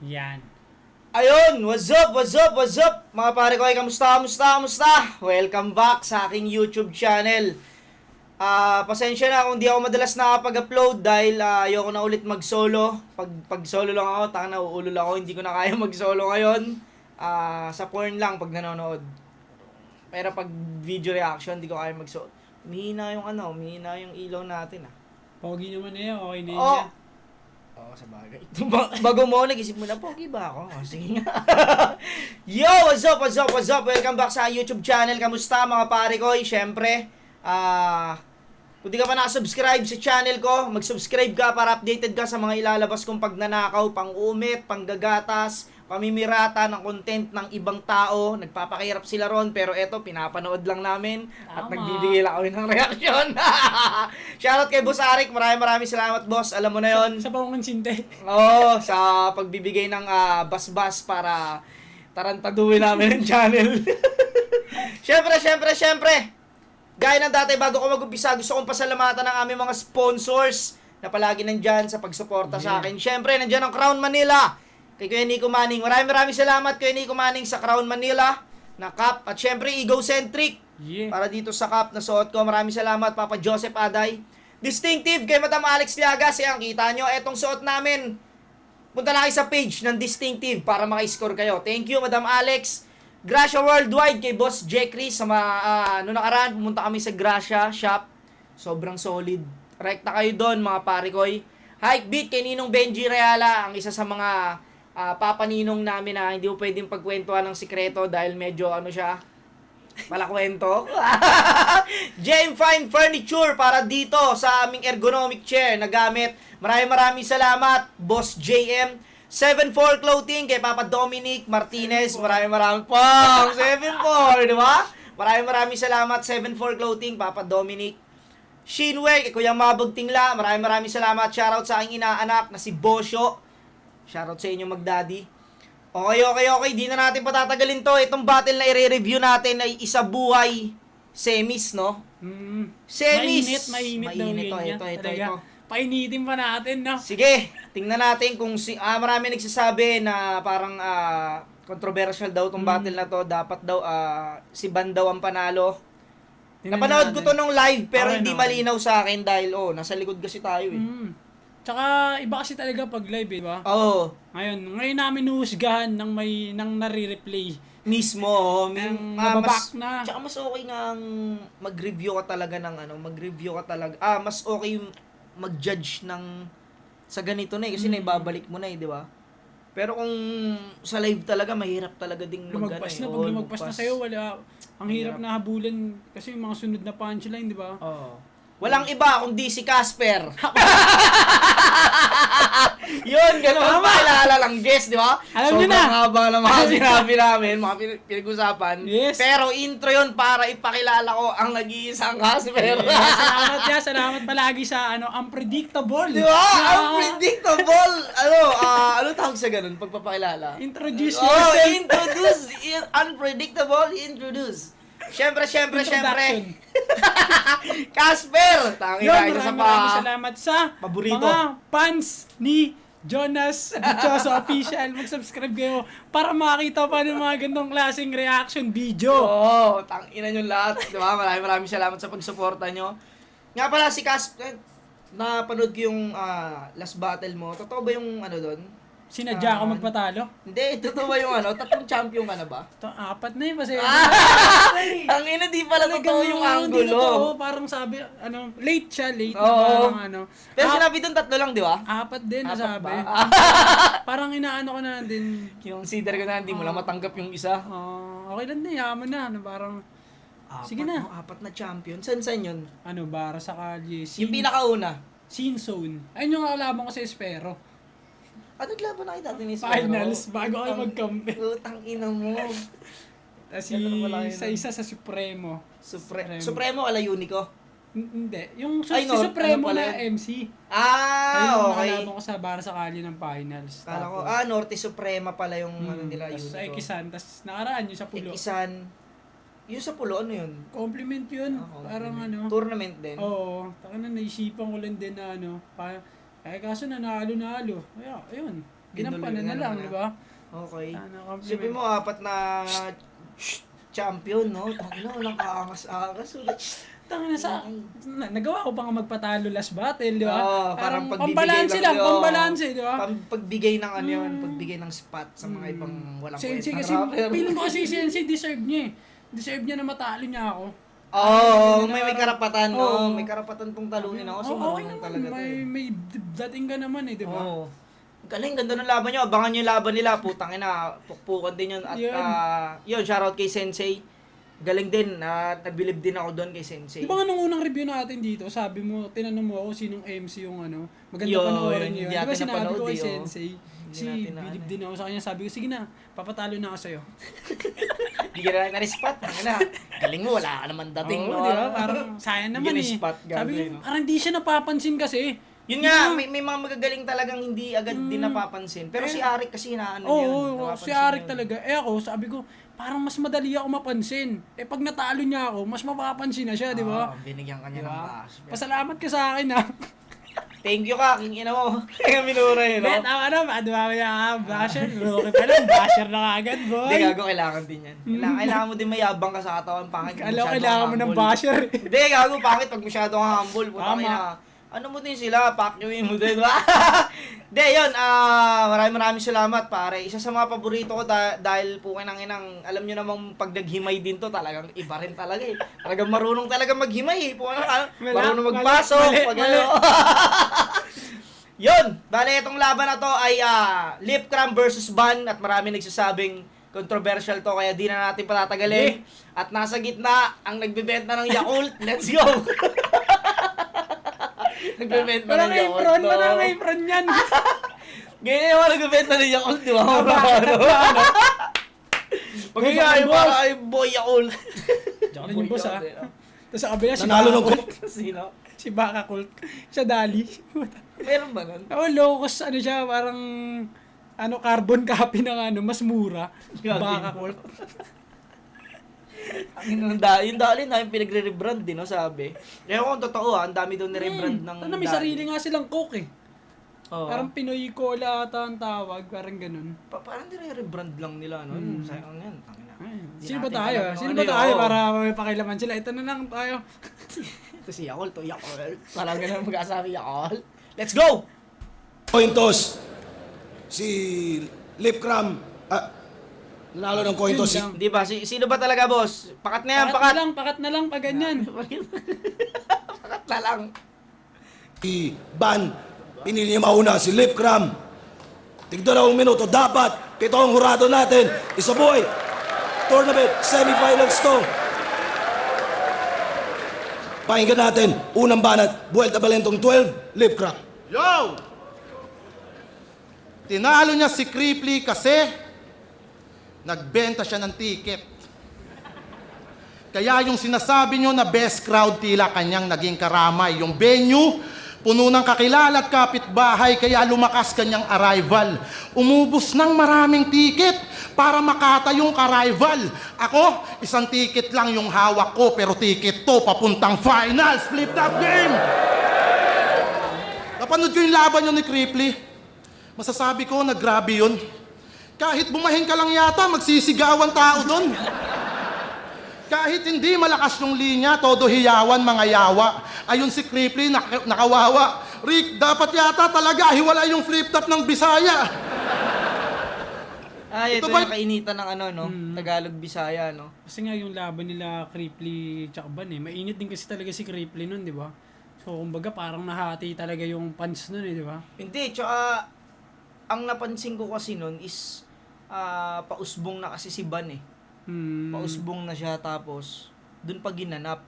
Yan. Ayun, what's up, what's up, what's up? Mga pare ko, kamusta? Welcome back sa aking YouTube channel. Pasensya na kung di ako madalas nakapag-upload dahil ayoko na ulit mag-solo. Pag solo lang ako, taka na uulol ako, hindi ko na kaya mag-solo ngayon. Sa porn lang pag nanonood. Pero pag video reaction, di ko kaya mag-solo. Umihina yung ilaw natin Pogi naman na yan, okay na Oh! yan. Oo, sa bagay. Bago mo, nag-isip mo na, pogi ba ako? Sige nga. Yo, what's up? Welcome back sa YouTube channel. Kamusta mga pare ko? Siyempre, kung di ka pa nakasubscribe sa channel ko, mag-subscribe ka para updated ka sa mga ilalabas kong pagnanakaw, pang-umit, panggagatas, pamimirata ng content ng ibang tao. Nagpapakahirap sila ron, pero eto, pinapanood lang namin at Tama. nagbibigay lang kami ng reaksyon. Shoutout kay Boss Arik, maraming salamat boss, alam mo na yon. Sa pangungong sinte. Oo, sa pagbibigay ng bas-bas para tarantaduhin namin ang channel. Siyempre. Gaya ng dati, bago ko mag-umpisa, gusto kong pasalamatan ng aming mga sponsors na palagi nandyan sa pagsuporta sa akin. Siyempre, nandyan ang Crown Manila. Kay Kuya Nico Manning. Maraming salamat Kuya Nico Manning sa Crown Manila na cup. At siyempre, Egocentric. Yeah. Para dito sa cup na suot ko. Maraming salamat, Papa Joseph Aday. Distinctive kay Madam Alex Liagas. Yan, kita nyo, etong suot namin. Punta lang kayo sa page ng Distinctive para makiscore kayo. Thank you, Madam Alex. Gracia Worldwide kay Boss Jekri. Sa noong nakaraan, pumunta kami sa Gracia Shop. Sobrang solid. Rekta kayo doon, mga parikoy. Hike Beat kay Ninong Benji Reala. Ang isa sa mga papaninong namin na hindi mo pwedeng pagkwentuhan ng sikreto dahil medyo siya, malakwento. Jane Fine Furniture para dito sa aming ergonomic chair na gamit. Maraming salamat, Boss JM. 7-4 Clothing kay Papa Dominic Martinez. Maraming pong 7-4, di ba? Maraming salamat, 7-4 Clothing, Papa Dominic. Shinway kay Kuya Mabog Tingla. Maraming salamat. Shoutout sa aking inaanak na si Bosyo. Shoutout sa inyo mag-daddy. Okay. Di na natin patatagalin to. Itong battle na i-review natin ay isa buhay semis, no? Semis. Mainit daw yan. Ito. Painitin pa natin, no? Sige, tingnan natin kung marami nagsasabi na parang controversial daw tong battle na to. Dapat daw si Ban daw ang panalo. Napanood ko to nung live pero hindi malinaw sa akin dahil nasa likod kasi tayo eh. Tsaka iba kasi talaga pag live, di ba? Oo. Ngayon namin nuhusgahan ng nare-replay. Mismo, mababak na. Tsaka mas okay nga mag-review ka talaga mas okay mag-judge sa ganito na kasi naibabalik mo na di ba? Pero kung sa live talaga, mahirap talaga ding lumagpas na. Pag lumagpas na sa'yo, wala. Ang hirap na habulan kasi yung mga sunod na punchline, di ba? Oo. Walang iba kundi si Casper. Yun, ganun. Maalala lang, guess, di ba? Alam niyo na. Sobrang haba ng mga sinabi namin, mga pinag-usapan. Yes. Pero intro yun para ipakilala ko ang nag-iisang Casper. Salamat palagi sa unpredictable. Di ba? Unpredictable. Ano tawag sa ganun pagpapakilala? Introduce yourself. Unpredictable, introduce. Siyempre. Casper! Maraming salamat sa paborito. mga fans ni Jonas Dichoso Official. Mag-subscribe kayo para makakita pa ng mga gandong klaseng reaction video. Oo, tangina nyo lahat. Diba? Maraming salamat sa pagsuporta nyo. Nga pala si Casper, napanood ko yung last battle mo. Totoo ba yung doon? Sinadya ako magpatalo? Hindi, totoo ba yung tatlong champion ka na ba? Apat na yun kasi. Ang ina, di pala totoo yung angulo. Parang sabi, late siya, late. Oo. Parang Pero sinabi doon tatlo lang, di ba? Apat din, nasabi. Parang inaano ko na din. Consider ko na, hindi mo lang matanggap yung isa. Okay lang din, yaman na. Parang, sige na. Apat na champion. Saan yun? Bara sa kalye. Yung pinakauna. Sin Zone. Ayun yung kalaban ko sa Espero. Naglaban na kayo dati ni Espero. Finals, bago kayo mag-compete. Utang ina mo. Isa sa Supremo. Supremo ala Unico? Hindi. Yung Ay, si Supremo ano pala na MC. Okay. Ayun yung sa para sa kalye ng finals. Kala ko, Norte Suprema pala yung nila Unico. Tapos Ekisan, tapos nakaraan yung sa Pulo. Ekisan. Yung sa Pulo, ano yun? Compliment yun. Parang tournament din? Oo. Taka na, naisipan ko lang din na kaso nanalo. Kaya, ayun. Ginampanan na lang, di ba? Okay. Sana Sabi compliment. mo, 4 na champion, no? Tangina, walang kaangas-angas. Tangina nagawa ko pa nga magpatalo last battle, di ba? Oo, Parang pagbibigay pambalanse lang, yun. pambalanse, di ba? Pagbigay ng ano yun, pagbigay ng spot sa mga ibang walang Sensei kwenta kasi, rapper. feeling ko kasi si Sensei deserve niya eh. Deserve niya na matalo niya ako. Oo, may karapatan, no? Oo. May karapatan tong talunin ako kasi Oo, okay marunong naman, talaga to eh. may dating ka naman eh, di ba? Oo. Galing, ganda ng laban nyo. Abangan nyo yung laban nila. Putang ina, pukpukan din yun. At yun, shoutout kay Sensei. Galing din. Nabilib din ako doon kay Sensei. Di ba nga nung unang review natin dito, sabi mo, tinanong mo ako sinong MC yung ano, maganda Yun, panoorin niyo. hindi Di ba natin sinabi ko napanood kay eh, oh. Sensei, kasi Hindi natin na bilib ano din ako sa kanya, sabi ko, sige na, papatalo na ako sa'yo. Hindi ka na na-spot. Ano, galing mo, wala ka naman dating. Oo, no? di ba? Parang sayang naman Yun eh. yung spot, Sabi ko, gabi, no? parang di siya napapansin kasi. Yun nga, may mga magagaling talagang hindi agad din napapansin. Pero si Arik kasi inaano Oo, yun. oo, napapansin si Arik yun. talaga. Eh ako, sabi ko, parang mas madali ako mapansin. Eh pag natalo niya ako, mas mapapansin na siya, di ba? Binigyan ka niya ng bash. Pasalamat ka sa akin ha. Thank you ka, king ina mo. Kaya minura yun, no? Bet, tama na, madami ka, basher. Rookie pa lang, basher na agad, boy. Hindi, gago, kailangan din yan. Kailangan mo din mayabang ka sa katawan. Pangit pag Alam ko, masyado kailangan kang mo ng humble. basher. Hindi, gago, pangit pag masyado kang humble. Putang Tama. ina. Ano mo din sila, pakyuin mo din, ba? Hindi, yun, maraming salamat, pare. Isa sa mga paborito ko dahil po inang, alam nyo namang pag naghimay din to, talagang iba rin talaga eh. Talagang marunong talaga maghimay eh. Marunong magpasok. Mali. Yun, bale itong laban na to ay Lip Cram versus Ban at marami nagsasabing controversial to kaya di na natin patatagalin. At nasa gitna ang nagbebenta ng Yakult. Let's go! Nagbebenta Wala ng kay Yakult. Fron, no? wala kay Fron yan. Ganyan yung mga nagbebenta ng Yakult, di ba? Pag Boy, ay boss. para ay boy Yakult. Diyan yung boss ha. Tapos sa kabila, si Nanalo Baka ng Kult. Sino? Si Baka Kult. Siya Dali. Meron ba nun? Oh, low cost, ano siya, parang carbon copy ng mas mura. Gagi. Baka Kult. Yung dali na yung pinagre-rebrand din, no, sabi. Kaya kung totoo ang dami daw ni-rebrand ng May sarili nga silang Coke eh. Oo. Parang Pinoy Cola ata ang tawag, parang ganun. Parang nire-rebrand lang nila, no? Sayang yan. Tangina. Di Sino ba natin tayo? alam kung Sino ano ba yun, tayo oo. para may pakilaman sila? Ito na lang tayo. Ito si Yakult, to Yakult. Parang ganun mag-asabi Yakult. Let's go! Coin toss. Si Lipcram. Nanalo ng coin Yun toss. lang. Di ba? Sino ba talaga, boss? Pakat na yan, pakat! Pakat na lang pag ganyan. Pakat na lang. Si Ban. Pinili niya mauna si Lipcram. Tig-2 minuto. Dapat. Ito ang hurado natin. Isa boy. Tournament. Semifinals to. Pakinggan natin. Unang banat. Buelta Balentong 12. Lipcram. Yo! Tinalo niya si Cripply kasi nagbenta siya ng ticket. Kaya yung sinasabi nyo na best crowd tila kanyang naging karamay. Yung venue, puno ng kakilala at kapitbahay kaya lumakas kanyang arrival. Umubos ng maraming ticket para makata yung arrival. Ako, isang ticket lang yung hawak ko pero ticket to papuntang finals. Flip that game! Napanood ko yung laban yun ni Cripply. Masasabi ko na grabe yun. Kahit bumahin ka lang yata, magsisigawan tao doon. Kahit hindi malakas yung linya, todo hiyawan, mga yawa. Ayun si Cripply, nakawawa. Rick, dapat yata talaga hiwala yung flip-top ng Bisaya. Ito Ito ba- yung kainitan ng Tagalog-Bisaya, no? Kasi nga yung laban nila Cripply tsaka Ban eh. Mainit din kasi talaga si Cripply nun, di ba? So kumbaga parang nahati talaga yung fans nun eh, di ba? Hindi, tsaka ang napansin ko kasi nun is pausbong na kasi si Ban eh. Pausbong na siya tapos dun pa ginanap.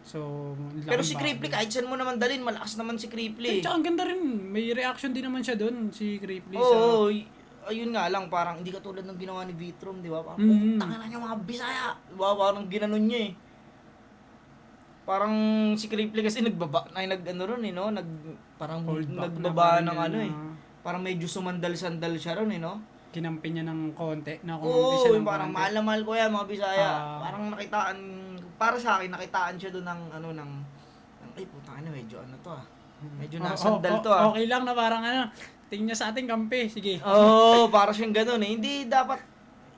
So, Pero si Cripply, kahit saan mo naman dalhin, malakas naman si Cripply. Tsaka ang ganda rin, may reaction din naman siya doon, si Cripply. Oo, ayun nga lang, parang hindi katulad ng ginawa ni Vitrom, di ba? Parang, putang na niya mga Bisaya. Diba? Parang ginanon niya eh. Parang si Cripply kasi parang Hold back nagbaba na ng parang yan, parang medyo sumandal-sandal siya ron eh, no? Kinampi niya ng konti, na kumampi Oo, siya yung ng parang konti. mahal na mahal ko yan, mga Bisaya. Ah. Parang nakitaan, para sa akin, nakitaan siya doon ay putang ina, medyo ano to ah. Medyo nasandal to ah. Okay lang na parang tingin niya sa ating kampe. Sige. Oo, para siyang ganun eh. Hindi dapat,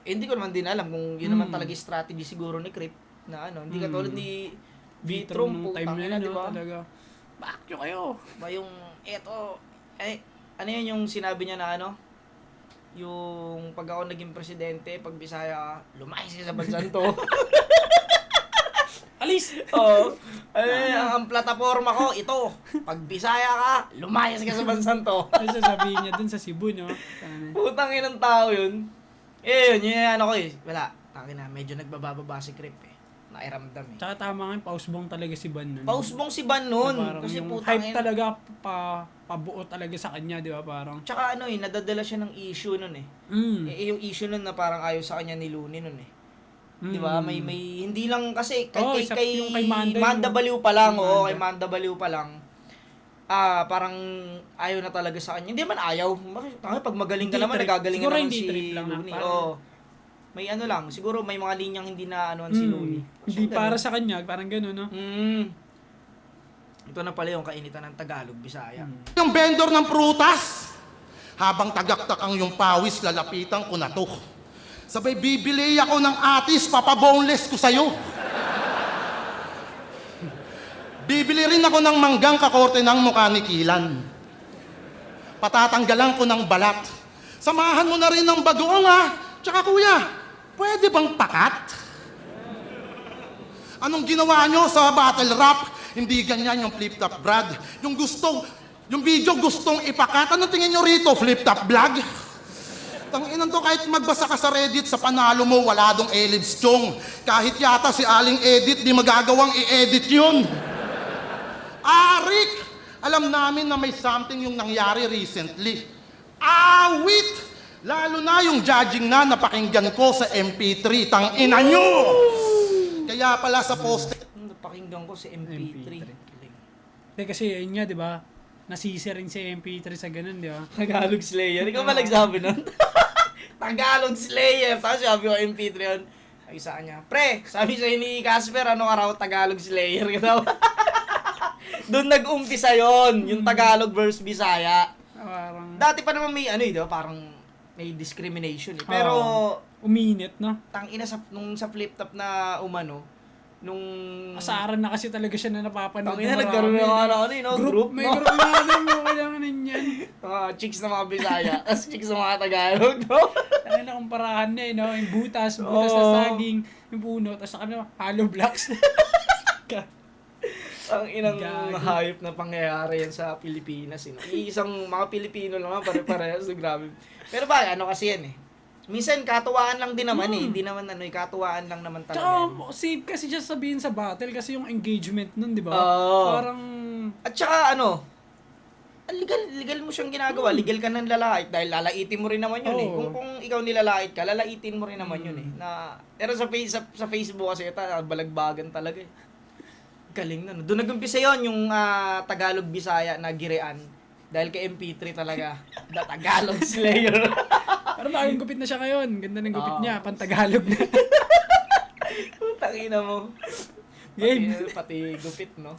hindi ko naman din alam kung yun naman talaga yung strategy siguro ni Crip na ano, hindi katulad ni Vitrom Vitrom, nung time putang na ina, yun, di no? ba? Talaga. Bakyo kayo. Ba yung, eto, ano yun yung sinabi niya na ano? Yung pag ako naging presidente, pag Bisaya ka, lumayas ka sa bansang to. Alis! Oo. Ang plataforma ko, ito. Pag Bisaya ka, lumayas ka sa bansang to. Ano sasabihin niya dun sa Cebu, no? Putang inang tao yun. Eh, yun yung ano ko eh. Wala. Tangin na, medyo nagbababa si Crip eh. Nairamdam eh. Tsaka tama nga yung pausbong talaga si Ban nun. Pausbong si Ban nun. Parang Kasi yung putang hype ina. talaga pabuo talaga sa kanya, di ba? Parang, Tsaka ano eh, nadadala siya ng issue nun eh. Yung issue nun na parang ayaw sa kanya ni Looney nun eh. Di ba? May hindi lang kasi yung kay Manda, Manda yung- Baliw pa lang, kay oo, Manda. kay Manda Baliw pa lang. Parang ayaw na talaga sa kanya. Hindi man ayaw. Bakit? Pag magaling ka Hindi naman, trip. nagagaling Siguro ka naman hindi si trip lang, Looney. parang- Oo. May ano lang, siguro may mga linyang hindi na anuan si Looney. hindi para sa kanya, parang gano'n, no? Ito na pala yung kainitan ng Tagalog, Bisaya. Yung vendor ng prutas, habang tagaktak ang yung pawis, lalapitan ko na to. Sabay bibili ako ng atis, papaboneless ko sa'yo. Bibili rin ako ng manggang kakorte ng mukha ni Kilan. Patatanggalan ko ng balat. Samahan mo na rin ng bagoong ha. Tsaka kuya, pwede bang pakat? Anong ginawa nyo sa battle rap? Hindi ganyan yung flip-top Brad. Yung video gustong ipakat. Anong tingin nyo rito? Flip-top vlog? Tanginan to, kahit magbasa ka sa Reddit, sa panalo mo, wala dong Elibs Chong. Kahit yata si Aling Edit, di magagawang i-edit yun. Rick! Alam namin na may something yung nangyari recently. Awit! Lalo na yung judging na napakinggan ko sa MP3. Tangina nyo! Kaya pala sa post Napakinggan ko si MP3. Hindi kasi yun nga, di ba? Nasisi rin si MP3 sa ganun, di ba? Tagalog Slayer. Ikaw ba nagsabi nun? Tagalog Slayer. Tapos sabi ko MP3 yun. Ay, saan niya? Pre, sabi sa'yo ni Casper, ano ka raw Tagalog Slayer? Doon nag-umpisa yon yung Tagalog versus Bisaya. Parang Dati pa naman may ano eh, di ba? Parang may discrimination eh. Pero, uminit, no? tangina nung sa flip-top na umano, nung... Asaran na kasi talaga siya na napapanood. Tangina, ng nagkaroon marami, ng no? ano eh, no? Group, May no? group na ano, mo kailangan yan. Mga chicks na mga Bisaya, as chicks na mga Tagalog, no? Ano na kumparahan na eh, no? Yung butas na saging, yung puno, tapos ano, hollow blocks. Ang inang Gago. hayop na pangyayari yan sa Pilipinas. Isang mga Pilipino lang pare-parehas. So, grabe. Pero ba, ano kasi yan eh. Minsan, katuwaan lang din naman eh. Hindi naman ano, katuwaan lang naman talaga. Tsaka, safe kasi siya sabihin sa battle kasi yung engagement nun, di ba? Oo. Parang, At saka ano, legal mo siyang ginagawa. Legal ka ng lalait dahil lalaitin mo rin naman yun eh. Oo. Kung ikaw nilalait ka, lalaitin mo rin naman yun eh. Pero sa Facebook kasi ito, balagbagan talaga eh. Galing na. Doon nag-umpisa yun, yung Tagalog-Bisaya na girean. Dahil kay MP3 talaga. The Tagalog Slayer. parang bagong gupit na siya ngayon. Ganda ng gupit niya, pan-Tagalog na. Tangina mo. Game. Pati gupit, no?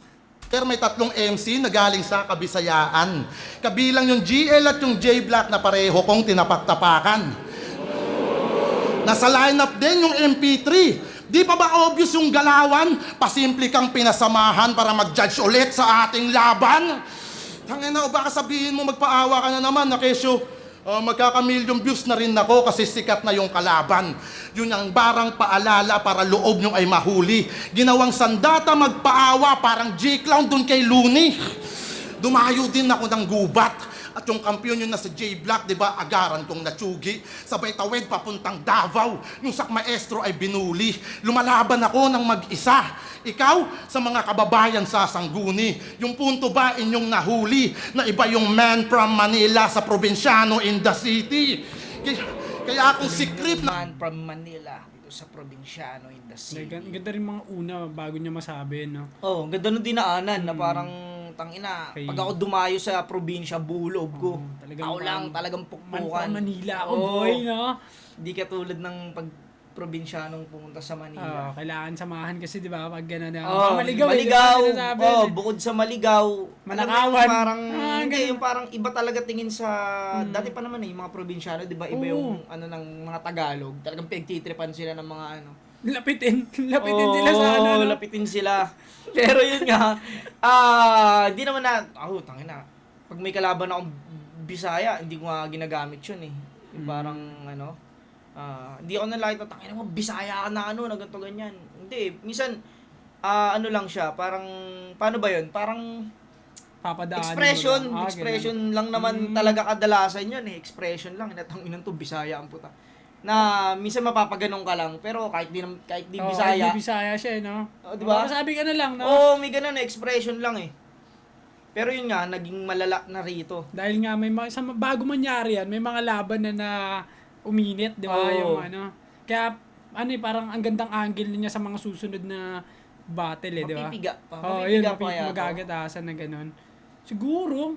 Pero may tatlong MC na galing sa Kabisayaan. Kabilang yung GL at yung J-Black na pareho kong tinapak-tapakan. Nasa lineup din yung MP3. Di pa ba obvious yung galawan? Pasimple kang pinasamahan para mag-judge ulit sa ating laban? Tangina, o baka sabihin mo magpaawa ka na naman na kesyo magkaka-million views na rin ako kasi sikat na yung kalaban. Yun ang barang paalala para loob nyo ay mahuli. Ginawang sandata magpaawa parang J-Clown dun kay Looney. Dumayo din ako ng gubat. At yung kampiyon yun na sa J-Black, di ba, agaran kong natsugi. Sabay tawid papuntang Davao. Yung sak maestro ay binuli. Lumalaban ako ng mag-isa. Ikaw, sa mga kababayan sa Sangguni, yung punto ba inyong nahuli na iba yung man from Manila sa probinsyano in the city? Kaya akong si Crip na... Man from Manila, dito sa probinsyano in the city. Ganda rin mga una bago niya masabi, no? Oh, ang ganda nung dinaanan na parang tangina. Okay. Pag ako dumayo sa probinsya, bulob ko. talagang Ako lang parang talagang Man pukpukan. from Manila ako, Oo. boy, no? Hindi katulad ng pag probinsyanong pumunta sa Oo, Manila. kailangan samahan kasi, di ba? Pag gano'n na. Oh, maligaw. maligaw. Sinasabi, Oh, bukod sa maligaw, Manakawan. alam mo yung parang hindi, ganun. yung parang iba talaga tingin sa dati pa naman yung mga probinsyano, 'di ba? Iba yung ano ng mga Tagalog. Talagang pagtitripan sila ng mga ano. Lapitin sila sa ano. no? Lapitin sila. Pero yun nga, hindi naman na, tangin na. Pag may kalaban akong Bisaya, hindi ko nga ginagamit yun eh. Yung parang ano, hindi ako nalakit na, tangin mo, Bisaya ka na ano, na ganito ganyan. Hindi, minsan, ano lang siya, parang, paano ba yun? Parang, Papadaanin expression, mo lang. expression lang naman talaga kadalasan yun eh. Expression lang, inatangin to, Bisaya ang puta. Na minsan mapapaganong ka lang, pero kahit di Bisaya. Hindi Bisaya siya, no? Oh, di ba? Sabi ka na lang, no? Oo, may ganun eh, expression lang eh. Pero yun nga, naging malala na rito. Dahil nga, bago mangyari yan, may mga laban na uminit, di ba? Oo. Yung ano. Kaya, ano eh, parang ang gandang angle niya sa mga susunod na battle eh, di ba? Mapipiga pa. Oo, yun, Mapipiga pa kaya to. magagatasan na ganun. Siguro,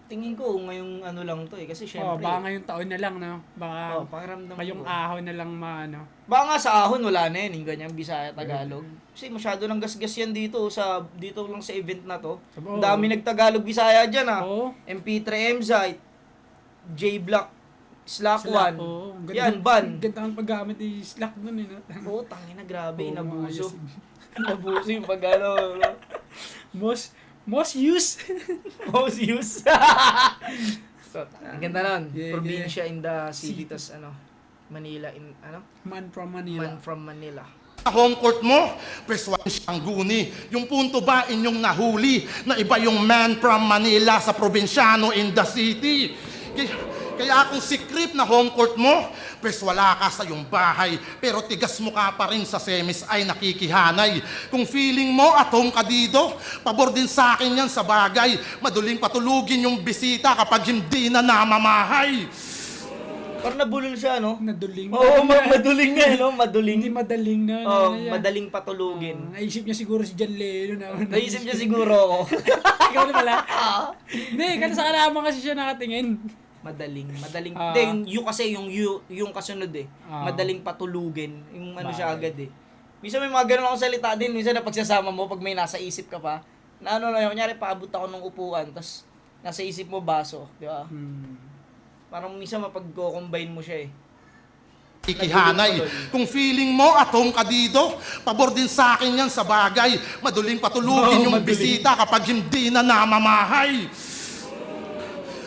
Tingin ko ngayong ano lang to eh. Kasi syempre, baka ngayong taon na lang, no? Baka pakiramdam ngayong ko. ahon na lang maano. Baka nga sa ahon wala na yun, yung ganyang Bisaya, Tagalog. Kasi masyado lang gasgas yan dito lang sa event na to. Oo. Ang dami nagtagalog Bisaya dyan ah. Oo. MP3 MZite, J-Block, Slack One. Oo. Yan, ban. Ganda ang paggamit ni Slack nun, eh, no? Oo, tangin na grabe, Oo, nabuso. maayos. Nabuso yung pag ano. Most use. Most use. So, ang ganda nun. Yeah, Probinsya in the city, tas ano, Manila in, ano? Man from Manila. Man from Manila. Sa home court mo, preswan siyang guni. Yung punto ba inyong nahuli na iba yung man from Manila sa probinsyano in the city? Kaya kung sikrip na home court mo, pres wala ka sa iyong bahay, pero tigas mo ka pa rin sa semis ay nakikihanay. Kung feeling mo at home ka dito, pabor din sa akin yan sa bagay. Maduling patulugin yung bisita kapag hindi na namamahay. Parang nabulol siya, no? Naduling. Oo, maduling nga, no? Maduling. Hindi madaling na. Oh, ano yan. madaling patulugin. Naisip niya siguro si John Leno na. Naisip niya siguro ako. Ikaw na pala? Hindi, kasi sa kalaman kasi siya nakatingin. Madaling. Ah. Hindi, yung kasi, yung kasunod eh. Ah. Madaling patulugin. Yung ano Bakit? siya agad eh. Minsan may mga ganun akong salita din. Minsan na pagsasama mo, pag may nasa isip ka pa, na ano na yun, kunyari paabot ako ng upuan, tapos nasa isip mo baso, di ba? Parang minsan mapag-combine mo siya eh. Ikihanay. Kung feeling mo at home ka dito, pabor din sa akin yan sa bagay. Maduling patulugin yung bisita kapag hindi na namamahay.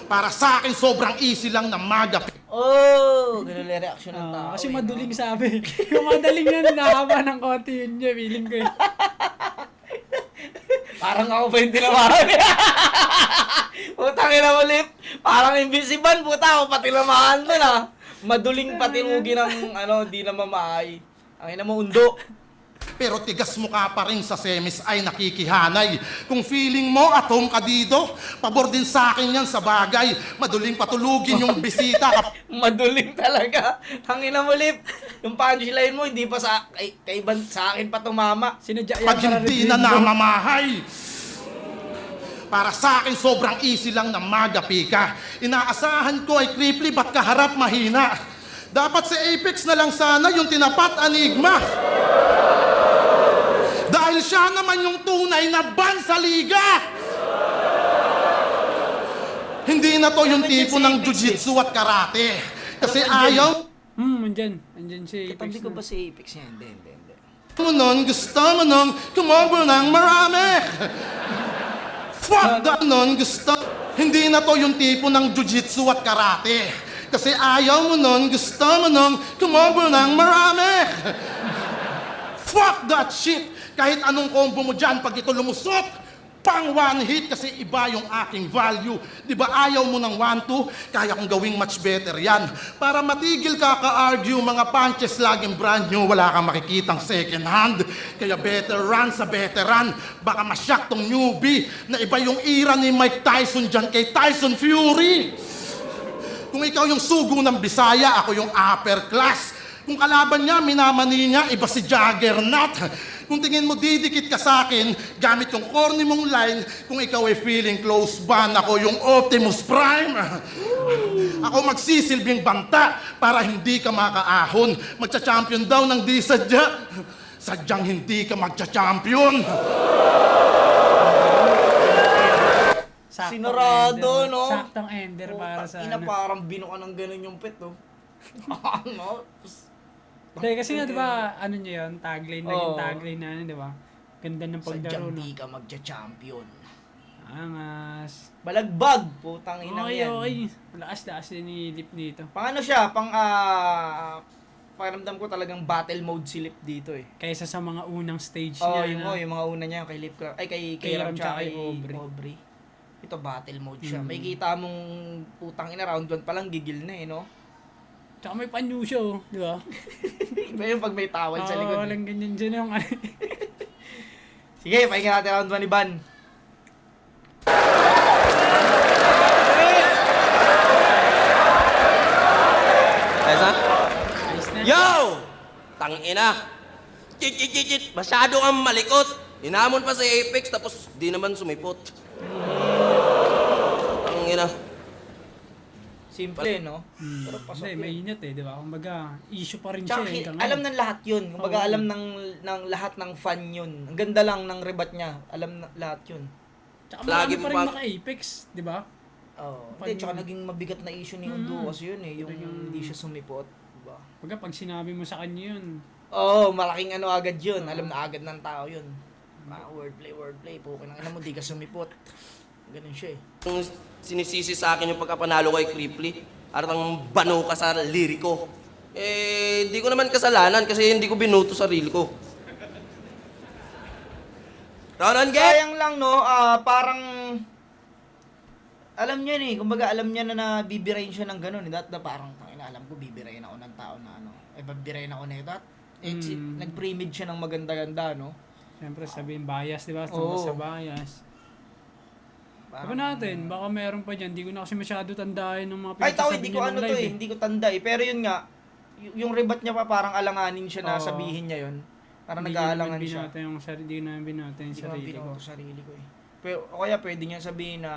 Para sa akin, sobrang easy lang na magapit. Oh, ganun yung reaction ng tao. Kasi eh, maduling sabi. Yung madaling yan, nakaba ng konti yun niya. Feeling ko eh. Parang ako pa yung tinamaan. Putang ina mo, Lip. Parang invisible, puta ako pa tinamaan doon ah. Maduling patinugin ng ano, di na mamaay. Ang ina mo, undo. Pero tigas mo ka pa rin sa semis ay nakikihanay. Kung feeling mo at home ka dito, pabor din sa akin yan sa bagay. Maduling patulugin yung bisita. Maduling talaga. Ang ina mo, Lip. Yung punchline mo, hindi pa sa sa akin pa tumama. Sinadya yan Pag hindi na namamahay. Para sa akin, sobrang easy lang na magapi ka. Inaasahan ko ay creeply, ba't kaharap mahina? Dapat sa Apex na lang sana yung tinapat Enigma. Dahil siya naman yung tunay na ban sa liga. Hindi na to yung tipo ng jiu-jitsu at karate. Kasi ayaw Andyan si Apex. Katabi ko na. ba si Apex yan? Hindi. mo nun, gusto mo nun, kumobro ng marami. Fuck that nun, gusto. Hindi na to yung tipo ng jiu-jitsu at karate. Kasi ayaw mo nun, gusto mo nun, kumobro ng marami. Fuck that shit! Kahit anong combo mo dyan, pag ito lumusot, pang one hit kasi iba yung aking value. Di ba ayaw mo ng 1-2? Kaya kong gawing much better yan. Para matigil ka ka-argue, mga punches laging brand new, wala kang makikitang second hand. Kaya better run sa veteran. Baka masyak tong newbie na iba yung era ni Mike Tyson dyan kay Tyson Fury. Kung ikaw yung sugo ng Bisaya, ako yung upper class. Kung kalaban niya, minamani niya, iba si Juggernaut. Kung tingin mo didikit ka sa akin, gamit yung corny mong line, kung ikaw ay feeling close ban, ako yung Optimus Prime. Ako magsisilbing banta para hindi ka makaahon. Magcha-champion daw ng di sadya. Sadyang hindi ka magcha-champion. Sinurado, ender, no? Saktong ender para sa Ina, parang binuka ng ganun yung pet, no? Ano? Hindi, kasi nga, di ba, ano niya yun, tagline, naging Oo. tagline na, di ba? Ganda ng paglaro, Sadyang no? di ka magcha-champion. Angas. Balagbag, putang inang Okay, yan. okay. Lakas-lakas din ni Lip dito. Pang ano siya, pakiramdam ko talagang battle mode si Lip dito eh. Kaysa sa mga unang stage Oo, niya. yung mga una niya kay Lip, ay kay Kay Ram Ram tsaka tsaka kay kay Aubrey. Aubrey. Ito battle mode siya. Mm. May kita mong putang ina round 1 pa lang gigil na eh, no? Tsaka may panyo siya, oh, di ba? Iba yung pag may towel sa likod. Oo, eh. walang ganyan dyan yung ano. Sige, pakinggan natin round 1 ni Ban. Tessa? Ayos na. Yo! Tangina! Chit! Masyado kang malikot! Hinamon pa sa Apex tapos di naman sumipot. Tangina. Simple, no? Pero pasok Hindi, yun. mainit eh, di ba? Kumbaga, issue pa rin Tsaka, siya eh. hanggang alam ngayon. ng lahat yun. Kumbaga, Oo. alam ng lahat ng fan yun. Ang ganda lang ng rebat niya. Alam na lahat yun. Tsaka Lagi marami pa rin pa- maka-Apex, di ba? Oh, Fan hindi, tsaka yun. naging mabigat na issue ni Undo kasi yun eh. Yung hindi siya sumipot. Diba? Kumbaga, pag sinabi mo sa kanya yun, Oo, malaking ano agad yun. Alam na agad ng tao yun. Wordplay. Pukin ang ina mo, di ka sumipot. Ganun siya eh. Yung sinisisi sa akin yung pagkapanalo kay Cripply. Arang bano ka sa liriko. Eh, di ko naman kasalanan kasi hindi ko binuto sarili ko. Ronan Get! Sayang lang no, parang alam niya eh, kumbaga alam niya na bibirain siya ng ganun. That na parang tangina, alam ko bibirain ako ng tao na ano. Babirain ako nito. Nag-pre-made siya ng maganda-ganda, no? siyempre sabihin bias, di ba? Oo. Tungkol sa bias. Sabi natin, baka meron pa dyan. Hindi ko na kasi masyado tandaan ng mga Ay, tao, pinagsasabi hindi ko niya ano ng to live eh, hindi ko tanda eh. Pero yun nga, yung rebat niya pa parang alanganin siya na Oo. sabihin niya yun. Parang Hindi nag-aalangan naman siya. binato yung sarili, hindi naman binato yung Hindi ko sarili ko. binoto sarili ko eh. Pero, o kaya pwede niya sabihin na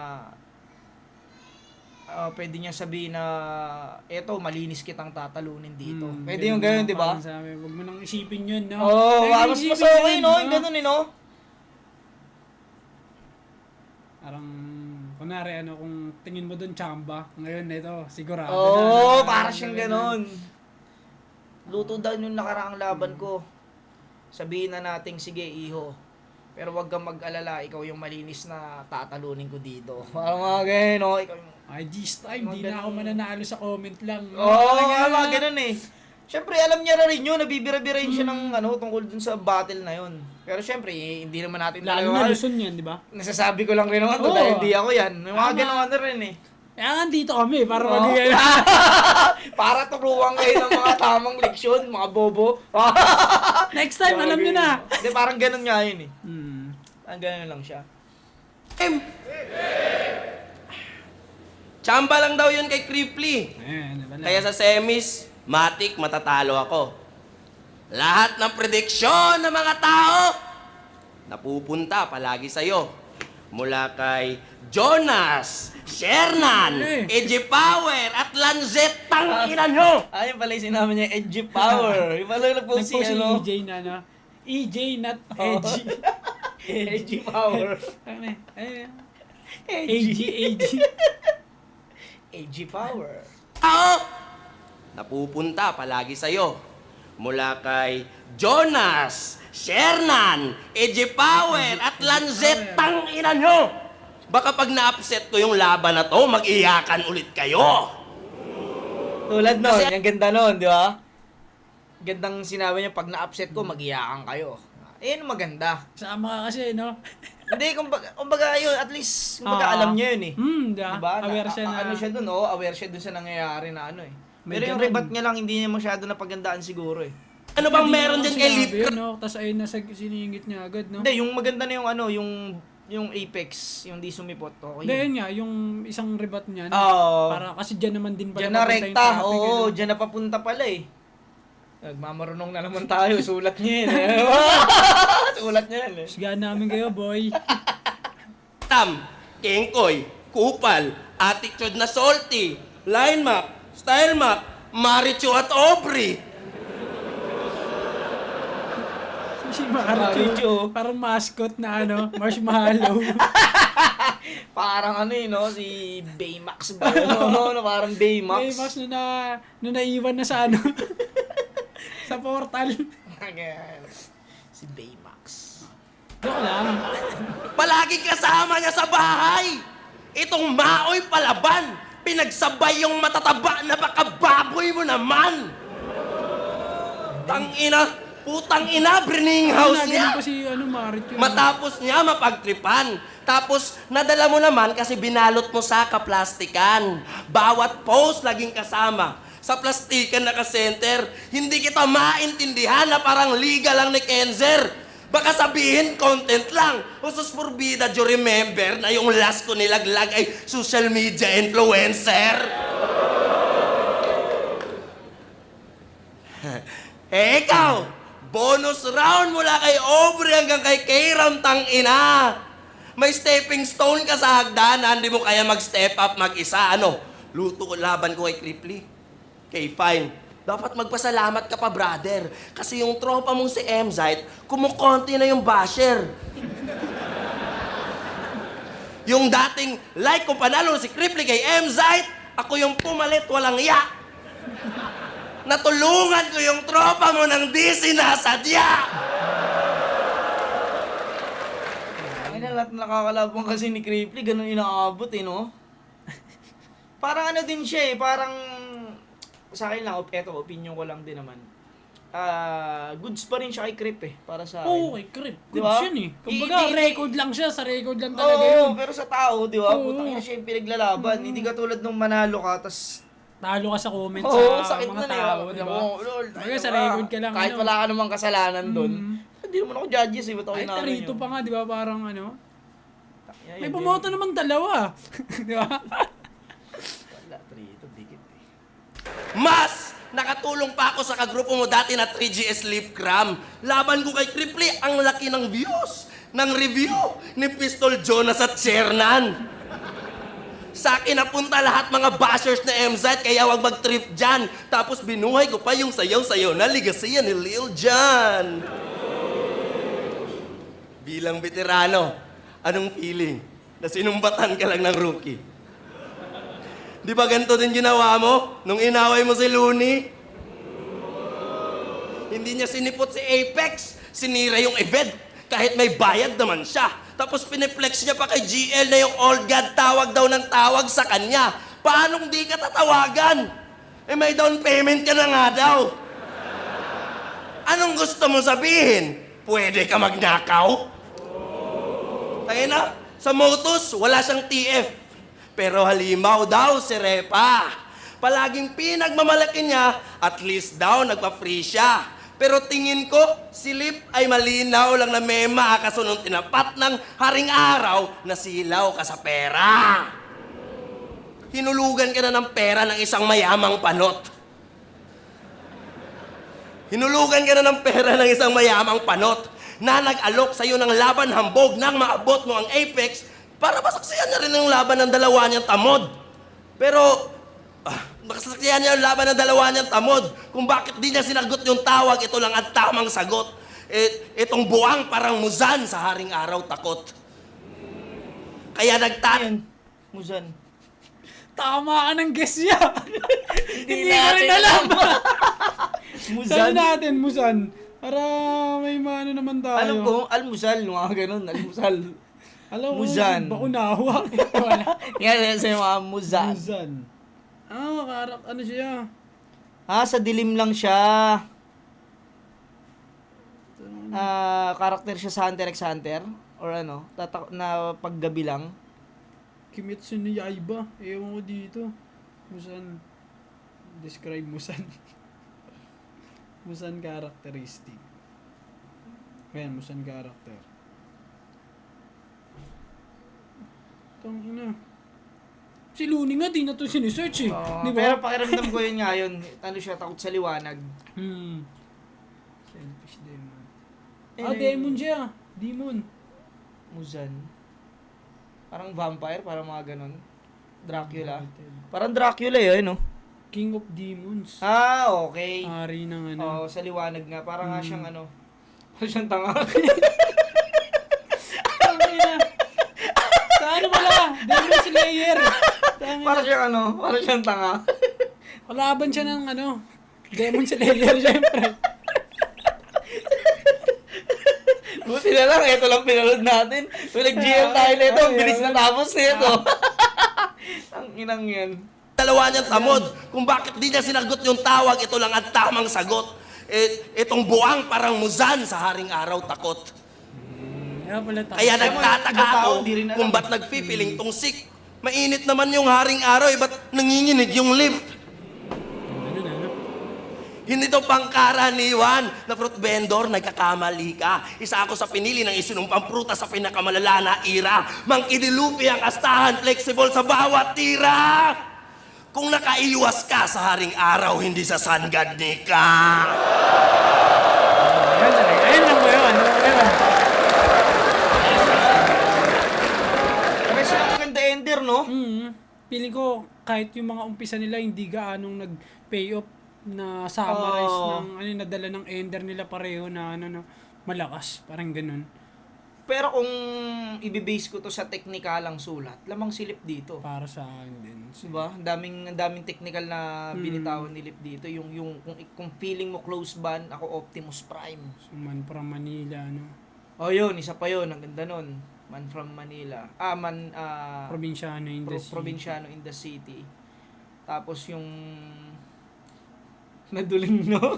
eto, malinis kitang tatalunin dito. Pwede yung ganun, di ba? Parang sabi, huwag mo nang isipin yun, no? Oo, Huwag mo mas isipin okay, yun, no? Yung ganun eh, no? Parang, kunwari, kung tingin mo doon tsamba, ngayon ito, sigurado Oo, na. para siyang ganun. Luto daw yung nakaraang laban ko. Sabihin na nating, sige, iho. Pero wag kang mag-alala, ikaw yung malinis na tatalunin ko dito. Parang mga ganun, no? Ikaw yung... Ay, this time, Mga di na ako ganun. mananalo sa comment lang. Oo, mga ganun eh. Siyempre, alam niya na rin yun, nabibira-birain siya ng tungkol dun sa battle na yun. Pero siyempre, hindi naman natin Lalo na Luzon yan, di ba? nasasabi ko lang rin naman to Oo. dahil hindi ako yan. May mga Tama. ganun ano rin eh. Kaya nga dito kami, para Oo. magiging... Para turuan kayo ng mga tamang leksyon, mga bobo. Next time, alam nyo na. Hindi, parang ganun nga yun eh. Hmm. Parang ganun lang siya. Chamba lang daw yun kay Cripply. Ayan, diba na? Kaya sa semis, matik matatalo ako. Lahat ng prediksyon ng mga tao, napupunta palagi sa'yo. Mula kay Jonas, Shernan, EJ Power, at Lanzet, tanginan nyo! Ayun pala yung sinabi niya, Edgy Power. Yung pala yung nag-post Nagpo si ano. EJ na, no? EJ, not edgy. Edgy Power. Ano eh? Ayun. Edgy. AG. Edgy Power. Tao, napupunta palagi sa'yo. Mula kay Jonas, Shernan, EJ Power, at Lanzet, tanginan nyo! Baka pag na-upset ko yung laban na to, mag-iyakan ulit kayo. Tulad nun, yung ganda nun, di ba? Gandang sinabi niya, pag na-upset ko, mag-iyakan kayo. Ayun maganda. Sama ka kasi, no? Hindi, kumbaga yun, at least, kumbaga alam niya yun eh. Diba? Aware siya na. Ano siya dun, oh, aware siya dun sa nangyayari na ano eh. May Pero yung ganun. rebat niya lang, hindi niya masyado napagandaan siguro eh. Ano bang meron dyan kay Lip? Yun, no? Tapos ayun, siningit niya agad, no? Hindi, yung maganda na yung ano, yung Apex, yung di sumipot. Okay. Hindi, yun nga, yung isang rebat niya. No? Oo. Para kasi dyan naman din pala Diyan na papunta yung rekta, traffic, oo, eh, no? diyan na papunta pala eh. Nagmamarunong na naman tayo. Sulat niya yun eh. Sulat niya yun eh. Sigaan namin kayo, boy. Tam, kengkoy, kupal, attitude na salty, line map, style map, Marichu at Aubrey. Si Marichu. Marichu. Parang mascot na marshmallow. Parang no? Si Baymax ba yun? No, parang Baymax. Baymax na naiwan na sa sa portal. Si Baymax. Joke lang. Palaging kasama niya sa bahay. Itong maoy palaban, pinagsabay yung matataba na baka baboy mo naman. Putang ina, brining house niya. Pa si Marichu. Matapos niya mapagtripan. Tapos, nadala mo naman kasi binalot mo sa kaplastikan. Bawat post laging kasama. Sa plastikan naka-center, hindi kita maintindihan na parang liga lang ni Kenzer. Baka sabihin, content lang. Usus forbida, you remember na yung last ko nilaglag ay social media influencer? Ikaw, bonus round mula kay Aubrey hanggang kay Kairam, tangina. May stepping stone ka sa hagdanan, di mo kaya mag-step up mag-isa. Luto ko laban ko kay Cripply. Okay, fine. Dapat magpasalamat ka pa, brother. Kasi yung tropa mong si Emzite, kumukonti na yung basher. Yung dating like kung panalo si Cripply kay Emzite, ako yung pumalit, walang iya. Natulungan ko yung tropa mo ng di sinasadya. Ay na, lahat nakakalaban kasi ni Cripply, ganun inaabot no? Parang din siya parang sa akin lang, eto, opinion ko lang din naman. Goods pa rin siya kay Crip para sa akin. Oo, kay Crip. Good Diba? yun eh. Kumbaga, Hindi- record lang siya. Sa record lang talaga Oo, yun. pero sa tao, di ba? Oo. Putang ina siya yung pinaglalaban. Hindi ka tulad nung manalo ka, tas Talo ka sa comment oo, sa sakit mga na tao, yun. di ba? Oo, lol, Kumbaga, tayo sa ba? record ka lang, Kahit wala ka namang kasalanan doon. Hindi naman ako judges ba't ako Ay, inaano tarito yun? pa nga, di ba? Parang Yeah, May pumoto naman dalawa. Di ba? Wala, tarito, dikit eh. Mas! Nakatulong pa ako sa kagrupo mo dati na 3GS Lipcram. Laban ko kay Cripply, ang laki ng views, ng review ni Pistol Jonas at Chernan. Sa akin napunta lahat mga bashers na MZ, kaya wag mag-trip dyan. Tapos binuhay ko pa yung sayaw-sayaw na ligasiya ni Lil Jon. Bilang veterano, anong feeling na sinumbatan ka lang ng rookie? Di ba ganito din ginawa mo nung inaway mo si Looney? Hindi niya sinipot si Apex, sinira yung event kahit may bayad naman siya. Tapos piniplex niya pa kay GL na yung old god tawag daw ng tawag sa kanya. Paanong di ka tatawagan? May down payment ka na nga daw. Anong gusto mo sabihin? Pwede ka magnakaw? Tayo na, sa Motus, wala siyang TF. Pero halimaw daw si Repa. Palaging pinagmamalaki niya, at least daw nagpa-free siya. Pero tingin ko, si Lip ay malinaw lang na may makakasunong tinapat ng haring araw na silaw ka sa pera. Hinulugan ka na ng pera ng isang mayamang panot. Hinulugan ka na ng pera ng isang mayamang panot na nag-alok sa'yo ng laban hambog nang maabot mo ang Apex para masaksiyan niya rin ang laban ng dalawa niyang tamod. Pero, masasaksiyan niya ang laban ng dalawa niyang tamod. Kung bakit di niya sinagot yung tawag, ito lang ang tamang sagot. Itong buwang parang muzan sa haring araw takot. Kaya Ayun, Muzan. Tama ka ng guess niya. Hindi ko natin rin alam. Muzan? Saan natin, Musan? Para may maano naman tayo. Alam ko, almusal, mga ganun, almusal. Alam ko, Muzan. Baunawa. Wala. Yan, sa mga muzan. Muzan. Ano siya? Sa dilim lang siya. Karakter siya sa Hunter x Hunter? Or na paggabi lang? Kimitsu no Yaiba. Ewan ko dito. Musan. Describe Musan. Musan characteristic. Ayan, Musan character. Si Looney nga, di na to sinesearch eh. Di ba? Pero pakiramdam ko yun nga yun. Ano siya, takot sa liwanag. Selfish demon. Eh, Demon siya. Demon. Muzan. Parang vampire, parang mga ganon. Dracula. Parang Dracula yun, no? King of Demons. Ah, okay. Ari ng ano. Oo, sa liwanag nga. Parang nga siyang ano. Parang siyang tanga. Sa ano pala? Demon Slayer. Parang siyang ano. Parang siyang tanga. Kalaban siya ng ano. Demon Slayer, syempre. Buti na lang, ito lang pinanood natin. Pinag-GL tayo nito, ang bilis na tapos nito. Ang inang yan. Dalawa niyang tamod. Kung bakit di niya sinagot yung tawag, ito lang ang tamang sagot. Itong buwang parang muzan sa haring araw takot. Kaya pala tayo. Kaya nagtataka ibang tao, ako di rin alam. kung ba't nagfi-feeling tong sick. Mainit naman yung haring araw, ba't nanginginig yung lift? Hindi to pangkaraniwan na fruit vendor, nagkakamali ka. Isa ako sa pinili ng isinumpang prutas sa pinakamalala na ira. Mangkidilupi ang astahan, flexible sa bawat tira. Kung nakaiwas ka sa haring araw, hindi sa sanggadni ka. Ayun lang ba yun? May silang maganda ender, no? Feeling ko, kahit yung mga umpisa nila, hindi gaanong nag-pay off na summarize ng ano, nadala ng ender nila pareho na ano, no, malakas. Parang ganun. Pero kung ibibase ko to sa technicalang sulat, lamang silip dito. Para sa akin din. Diba? Ang daming technical na binitawan ni Lip dito. Yung kung feeling mo close ban, ako Optimus Prime. So, Man from Manila, ano. Oh, yun, isa pa yun, ang ganda nun. Man from Manila. Probinsyano in the city. Probinsyano in the city. Tapos yung naduling, no?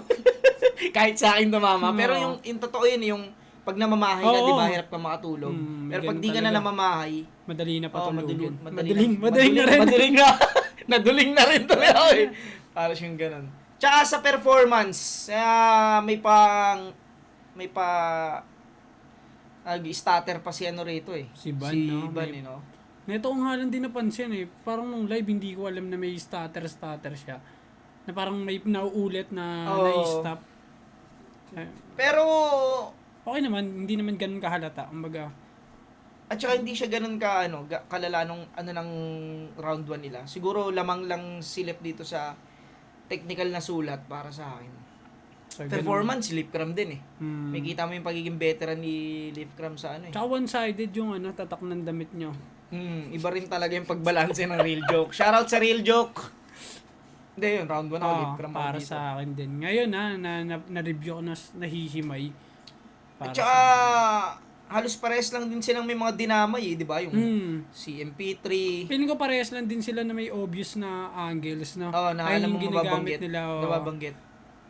Kahit sa akin namama. Pero yung totoo yun, yung pag namamahay ka, Oo. di ba, hirap ka makatulog. May Pero pag ganun di ka na talaga. namamahay, Madali na patulugin. madaling na rin. Madaling na. Naduling na rin tuloy ako eh. Para siyang ganun. Tsaka sa performance, may starter pa si ano rito eh. Si Ban, si no? Ban, May- no? Neto ko nga lang din napansin eh. Parang nung live, hindi ko alam na may starter siya. Na parang may nauulit na Oo. na-stop. Pero, Okay naman, hindi naman ganun kahalata. Kumbaga, at saka hindi siya ganun ka, kalala nung ng round 1 nila. Siguro lamang lang silip dito sa technical na sulat para sa akin. so, Performance, Lipcram din eh. ganun. May kita mo yung pagiging veteran ni Lipcram sa ano eh. Tsaka one-sided yung tatak ng damit nyo. Iba rin talaga yung pagbalanse ng real joke. Shoutout sa real joke! Hindi yun, round 1 ako, Lipcram para dito. sa akin din. Ngayon na-review ko na nahihimay. At Para saka, halos pares lang din silang may mga dinamay eh, di ba? Yung si MP3. Feeling ko parehas lang din sila na may obvious na angles, no? Oh, na Ayun alam yung mo ginagamit mababanggit. nila. Nababanggit.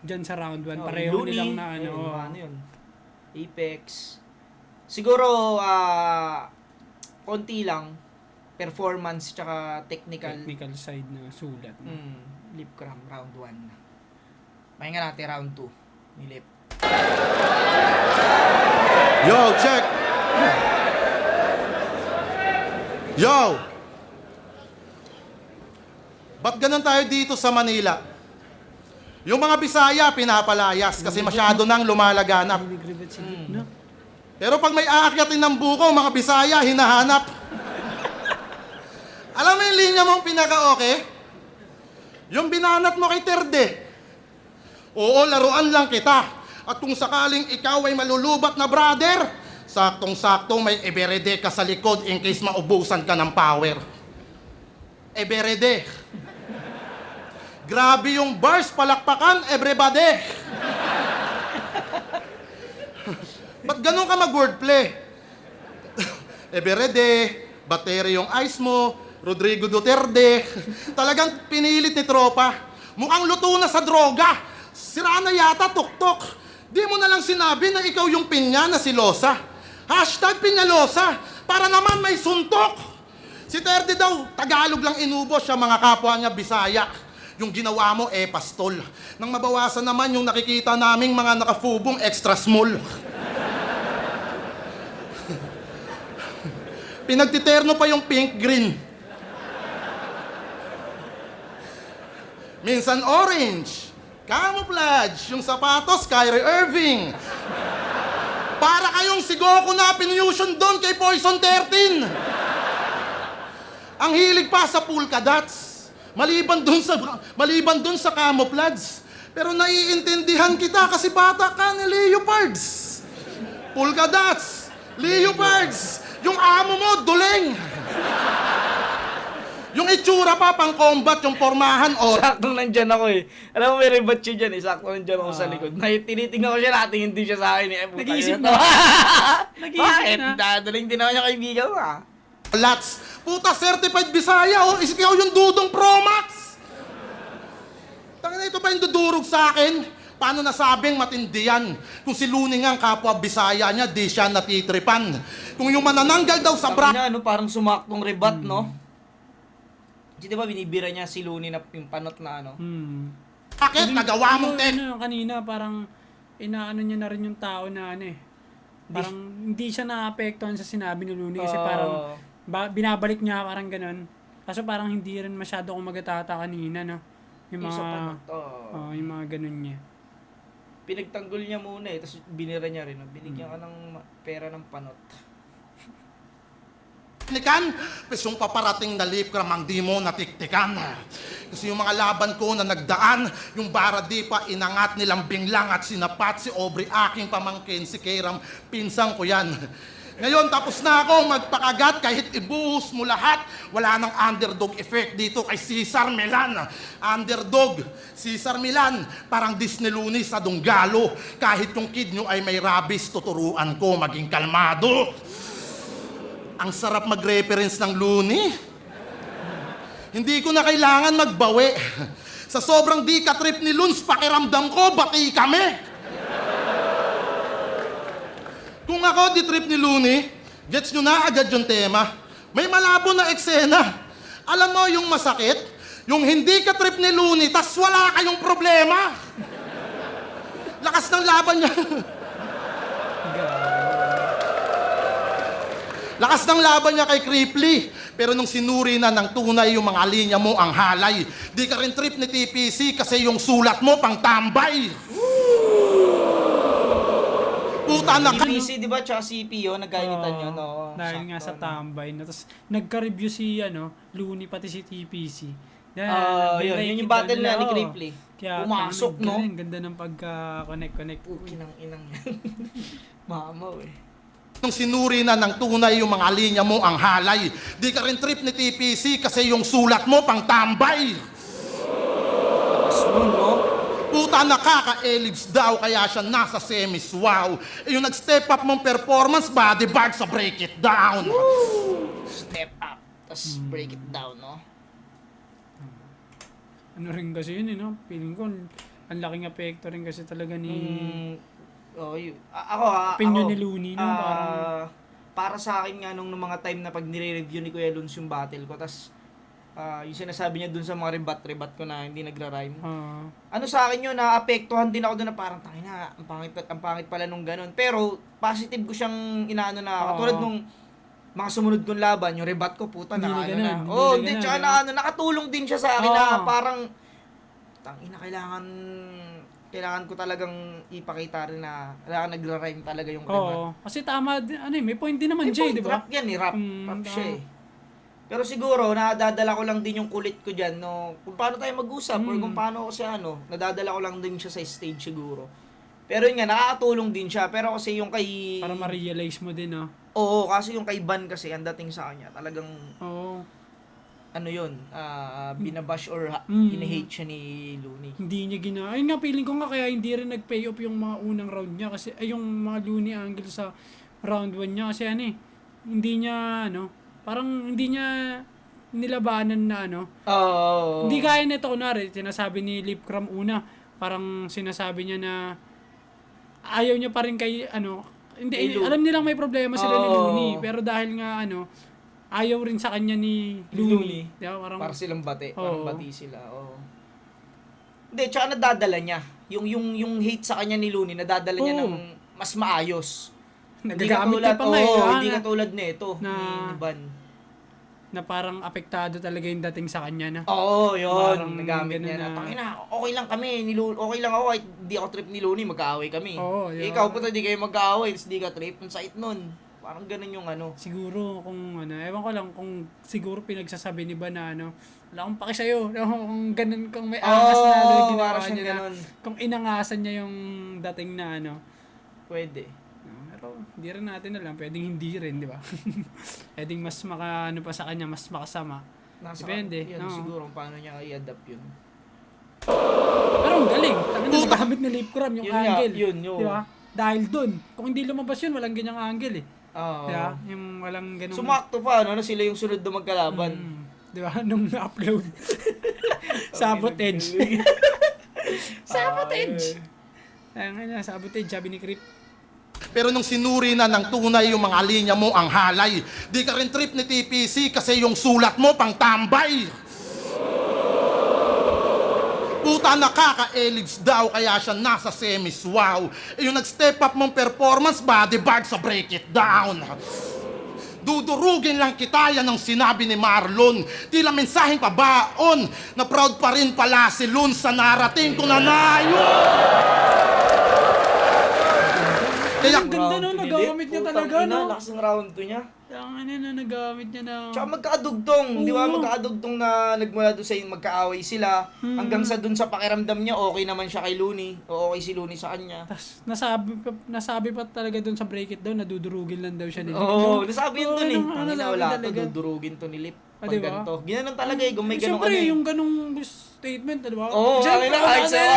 Diyan sa round 1. Oh, Pareho Looney, nilang na ano. ayun, ano yun? Apex. Siguro, konti lang. Performance tsaka Technical side na sulat. No? Lipcram, round 1. Pahinga natin round 2 ni Lip. Yo, check! Yo! Ba't ganun tayo dito sa Manila? Yung mga Bisaya, pinapalayas kasi masyado nang lumalaganap. Regret si Lip, no? Pero pag may aakyatin ng buko, mga Bisaya, hinahanap. Alam mo yung linya mong pinaka-okay? Yung binanat mo kay Terde. Oo, laruan lang kita. At kung sakaling ikaw ay malulubat na brother, saktong-saktong may eberede ka sa likod in case maubusan ka ng power. Eberede. Grabe yung bars, palakpakan, everybody. Ba't ganun ka mag-wordplay? Eberede, battery yung ice mo, Rodrigo Duterte. Talagang pinilit ni tropa. Mukhang luto na sa droga. Sira na yata, tuktok. Di mo na lang sinabi na ikaw yung pinya na si Losa. #Pinyalosa. Para naman may suntok. Si Terde daw, Tagalog lang inubos siya, mga kapwa niya Bisaya. Yung ginawa mo, pastol. Nang mabawasan naman yung nakikita naming mga nakafubong extra small. Pinagtiterno pa yung pink-green. minsan orange. Camouflage, yung sapatos, Kyrie Irving. Para kayong si Goku na pinusion doon kay Poison 13. Ang hilig pa sa polka dots. Maliban dun sa camouflage. Pero naiintindihan kita kasi bata ka ni Leopards. Polka dots, Leopards, yung amo mo, duling. Yung itsura pa, pang combat, yung pormahan, Saktong nandyan ako eh. Alam mo, may rebat siya dyan eh. Saktong nandyan ako sa likod. Tinitingnan ko siya, natingin din siya sa akin eh. Nag-iisip na. Nag-iisip na. Dadaling din ako niya kaibigan mo ah. Lats, puta certified Bisaya, oh, ikaw yung Dudong Pro Max. Tangina, ito ba yung dudurog sa akin? Paano nasabing matindi yan? Kung si Looney nga ang kapwa Bisaya niya, di siya natitripan. Kung yung manananggal daw sa bra... Sabi niya, ano, parang sumaktong rebat, no? Kasi diba binibira niya si Looney na yung panot na ano? Bakit? Nagawa mong tek... Kanina, parang inaano niya na rin yung tao na ano eh. Parang hindi siya naapektuhan sa sinabi ni Looney kasi parang binabalik niya parang ganun. Kaso parang hindi rin masyado kumagatata kanina, no? Yung Yung sa mga, panot, yung mga ganun niya. Pinagtanggol niya muna eh, tapos binira niya rin. Binigyan ka ng pera ng panot. Nikan, yung paparating na lip cram ang di mo natiktikan. Kasi yung mga laban ko na nagdaan, yung Baradi pa inangat nilang binglang at sinapat si Aubrey, aking pamangkin, si Kairam, pinsang ko yan. Ngayon, tapos na ako magpakagat kahit ibuhos mo lahat. Wala nang underdog effect dito kay Cesar Milan. Underdog, Cesar Milan, parang Disney Looney sa Dunggalo. Kahit yung kid nyo ay may rabies, tuturuan ko maging kalmado. Ang sarap mag-reference ng Looney. Hindi ko na kailangan magbawi. Sa sobrang di ka-trip ni Luns, pakiramdam ko, bati kami. Kung ako di trip ni Looney, gets nyo na agad yung tema. May malabo na eksena. Alam mo yung masakit? Yung hindi ka trip ni Looney, tas wala kayong problema. Lakas ng laban niya. Lakas ng laban niya kay Cripply. Pero nung sinuri na ng tunay yung mga linya mo ang halay, di ka rin trip ni TPC kasi yung sulat mo pang tambay. Puta na ka. TPC, di ba, tsaka CPO, nagkainitan yun, no? Dahil nga sa Sakto, no? tambay. No? Tapos nagka-review si Looney pati si TPC. Yun yung battle na ni Cripply. Kaya pumasok, no? Ganda ng pagka-connect. Kinang inang yan. Mamaw eh. Nung sinuri na ng tunay yung mga linya mo ang halay, di ka rin trip ni TPC kasi yung sulat mo pang tambay. Tapos nun, no? Puta, nakaka-elips daw kaya siya nasa semis, wow. Eh, yung nag-step up mong performance, body bag sa break it down. Step up, tapos break it down, no? Ano rin kasi yun, no? Feeling ko, ang laking apekto rin kasi talaga ni... Ako Opinion ako, ni Looney, no? para sa akin nga nung mga time na pag nire-review ni Kuya Luns yung battle ko, tas yung sinasabi niya dun sa mga rebat ko na hindi nagra-rhyme. Ano sa akin yun, naapektuhan din ako dun na parang tangina, ang pangit pala nung ganun. Pero positive ko siyang inaano na katulad nung mga sumunod kong laban, yung rebat ko, puta, Hindi na na ano ganun, na. hindi Oh, na hindi, ganun, tsaka no? na ano, nakatulong din siya sa akin na parang tangina, kailangan ko talagang ipakita rin na kailangan nagra-rhyme talaga yung rebat. Oo. Kasi tama, may point din naman, Jay, di ba? Rap yan eh, rap siya eh. Pero siguro, nadadala ko lang din yung kulit ko dyan, no? Kung paano tayo mag-usap, or kung paano kasi nadadala ko lang din siya sa stage siguro. Pero yun nga, nakakatulong din siya. Pero kasi yung kay... Para ma-realize mo din, no? Oo, kasi yung kay Van kasi, ang dating sa kanya, talagang, Oo. ano yun, binabash or hate siya ni Looney. Hindi niya ayun nga, feeling ko nga kaya hindi rin nag-pay off yung mga unang round niya kasi yung mga Looney angle sa round 1 niya kasi hindi niya parang hindi niya nilabanan na Oo. hindi kaya nito kunwari sinasabi ni Lipcram una parang sinasabi niya na ayaw niya pa rin kay hindi alam nilang may problema sila ni Looney pero dahil nga ayaw rin sa kanya ni Looney. Diba? Para silang bati. Oo. Parang bati sila. Oo. Hindi, tsaka nadadala niya. Yung hate sa kanya ni Looney, nadadala niya ng mas maayos. Nagagamit niya pa nga hindi katulad nito na ni Van. na parang apektado talaga yung dating sa kanya na. Oo, yun. Parang Nagamit ganun niya na. na- Tangina, okay lang kami. Okay lang ako kahit di ako trip ni Looney, magkaaway kami. Oo, yun. Ikaw puta, di kayo magkaaway, tapos di ka trip. Ang sait nun. Parang ganun yung ano. Siguro kung ano, ewan ko lang kung siguro pinagsasabi ni ba na ano, wala akong paki sa'yo. Kung ganun, kung may angas na ginawa parang siyang niya na, ganun. kung inangasan niya yung dating na ano. Pwede. Pero hindi rin natin alam, pwedeng hindi rin, di ba? Pwedeng mas ano pa sa kanya, mas makasama. Depende, Yan, no. siguro paano niya i-adapt yun. Pero ang galing. Tangin na nagamit ni Lip Cram yung Yun nga, angle. yun. Di ba? Dahil dun. Kung hindi lumabas yun, walang ganyang angle eh. Oo. Di ba? Yung walang ganung... Sumakto pa, ano, sila yung sunod na magkalaban. Di ba? Nung na-upload. Sabotage. Sabotage! Ayun nga, sabotage, sabi ni Creep. Pero nung sinuri na ng tunay yung mga linya mo ang halay, di ka rin trip ni TPC kasi yung sulat mo pang tambay. Puta, nakaka-elids daw kaya siya nasa semis, wow. Eh, yung nag-step up mong performance, bodyguard sa break it down. Dudurugin lang kita, yan ang sinabi ni Marlon. Tila mensaheng pabaon na proud pa rin pala si Lun sa narating ko na nayo. Kaya Ang ganda no, nagamit niya talaga, no? Lakas ng round 2 niya. Ang ano na, nagamit niya na... Tsaka magkaadugtong, di ba? Oo. Magkaadugtong na nagmula doon sa magkaaway sila. Hanggang sa doon sa pakiramdam niya, okay naman siya kay Looney. O okay si Looney sa kanya. Tas, nasabi pa talaga dun sa break it daw, nadudurugin lang daw siya nila. Oo, nasabi yun doon eh. Ano, Tangina, sabi wala to, talaga. dudurugin to ni Lip. Ah, Pag diba? ganito. Ginanon talaga eh, kung may ganong Siyempre, ano eh. yung ganong statement, di ba? Oo, Siyempre, kahit sa, ano,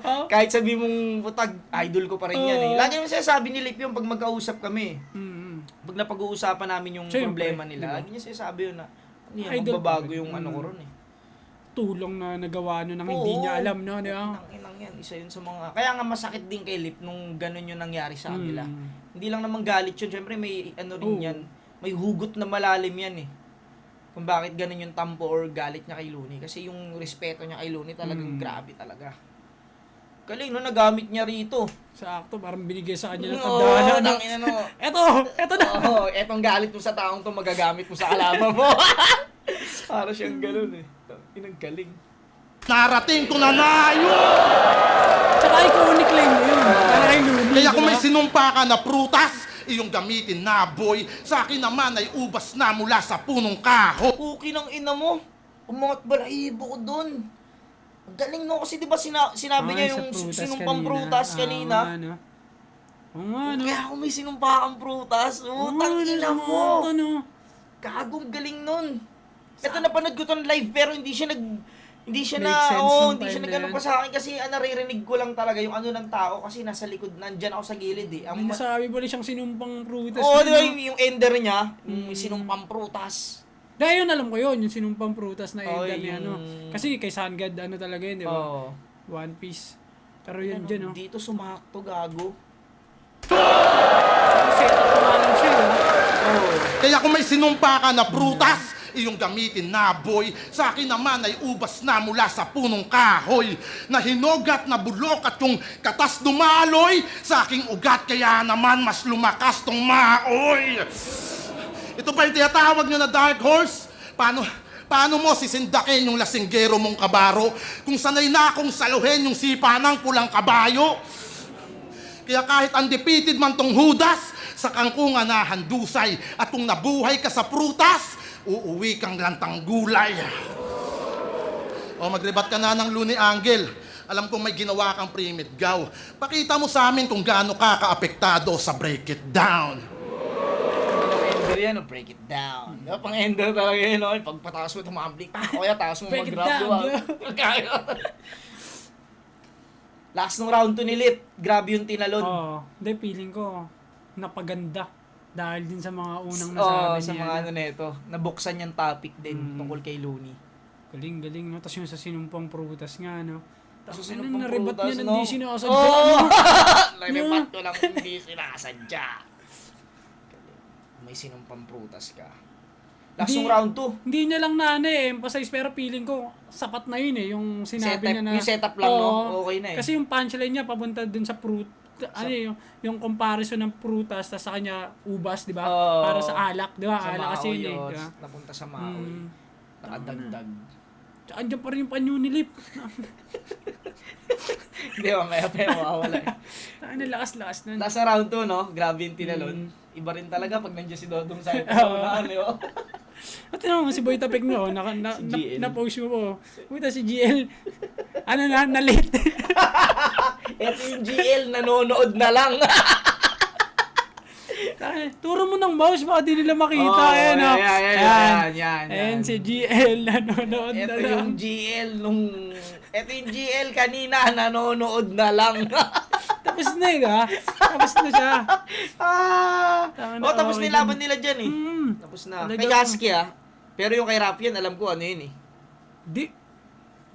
oo, kahit sabi mong putag, idol ko pa rin yan eh. Oo. Lagi naman sinasabi ni Lip yung pag magkausap kami. Mm. Pag napag-uusapan namin yung Siyempre, problema nila, diba? lagi niya sinasabi yun na, ano yan, Idol magbabago pa rin. yung ano ko ron eh. Tulong na nagawa no nang hindi Oo. niya alam, no? Di ba? Inang yan, isa yun sa mga, kaya nga masakit din kay Lip nung ganun yung nangyari sa kanila. Mm. Hindi lang naman galit yun, syempre may ano rin Oo. yan, may hugot na malalim yan eh. Kung bakit ganun yung tampo or galit niya kay Looney. Kasi yung respeto niya kay Looney talagang grabe talaga. Galing no, nagamit niya rito. Sa akto, parang binigay sa kanya ng Oo, tandaan. No? tangina no. Eto na! Oo, etong galit mo sa taong to magagamit mo sa kalaban mo. Para siyang ganun eh. Inang galing. narating ko na nayo. Tsaka iconic line mo yun. Para kay Looney, Kaya kung di may ba? sinumpa ka na prutas, iyong gamitin na boy. Sa akin naman ay ubas na mula sa punong kaho. Puki ng ina mo. Umangat balahibo ko dun. Ang galing no kasi di ba sinabi Ay, niya sa yung prutas sinumpang kanina. prutas kanina. Ano? Oo nga, no? Kaya kung may sinumpang prutas, utang ina mo. Ano? Gagong galing nun. Ito napanood ko to live pero hindi siya Make sense na nung hindi siya time na nagano yan. pa sa akin kasi naririnig ko lang talaga yung ano ng tao kasi nasa likod nandiyan ako sa gilid eh. May nasabi pa rin siyang sinumpang prutas. Oo, di ba no? yung ender niya, yung sinumpang prutas. Dahil yun, alam ko yun, yung sinumpang prutas na Oo, ender niya, yung- ano. Kasi kay Sun God, ano talaga yun, di ba? Oo. One Piece. Pero yun dyan, no? Dito sumakto gago. Set up pa nga lang siya, no? Oo. Kaya kung may sinumpa ka na prutas, iyong gamitin na boy. Sa akin naman ay ubas na mula sa punong kahoy. Na hinugat na bulok at yung katas dumaloy. Sa aking ugat kaya naman mas lumakas tong maoy. Ito ba yung tinatawag nyo na dark horse? Paano mo sisindakin yung lasinggero mong kabaro kung sanay na akong saluhin yung sipa ng pulang kabayo? Kaya kahit undefeated man tong Judas, sa kangkungan na handusay at kung nabuhay ka sa prutas, uuwi kang lantang gulay. O magrebat ka na ng Looney Angle. Alam kong may ginawa kang pre-mid gaw. Pakita mo sa amin kung gaano ka kaapektado sa break it down. Ender yan, oh, break it down. Diba, pang ender talaga yun, no? Pagpataas mo tumambling, o kaya taas mo Break it mag-grab, down, diba? Kaya. Last ng round 2 ni Lip, grabe yung tinalon. Oo. Hindi, feeling ko, napaganda. Dahil din sa mga unang Oo, nasabi sa niya. mga ano nito, nabuksan yung topic din tungkol kay Looney. Galing, galing, no? Tapos yung sa sinumpang prutas nga, no? Tapos Sa ano, sinumpang naribat prutas, niya no? hindi sinasadya, Oo! no? Naribat ko lang hindi sinasadya. May sinumpang prutas ka. Last Hindi- ng round 2. Hindi niya lang na ano emphasize, pero feeling ko, sapat na yun eh, yung sinabi Setup- niya na... yung setup lang, no? Oo. Okay na eh. Kasi yung punchline niya, papunta dun sa ano yung comparison ng prutas tas sa kanya ubas, 'di ba? Oo. Para sa alak, 'di ba? Sa Alak kasi Maoy yun, yun, di ba? napunta sa Maoy. Nakadagdag. Tsaka andyan pa rin yung panyo ni Lip. Hindi, mamaya pa yung mawawala eh. Ano, lakas-lakas nun. Nasa round 2, no? Grabe yung tinalon. Iba rin talaga pag nandiyan si Dodong sa ito. Ano yun? At tinanong mo si Boy Tapik no, Si GL. na-post mo po. Puta si GL. Ano na late. Ito yung GL, nanonood na lang. Turo mo ng mouse, baka di nila makita. Oh, Ayan, oh. yan. Ayan si GL, nanonood na Ito lang. yung GL Ito yung GL kanina, nanonood na lang. Tapos na ha? Tapos na siya. Tama na, Tapos okay nilaban nila dyan eh. Tapos na. Talagang- Kay Gasky Pero yung kay Rapian, alam ko ano yun eh. Di.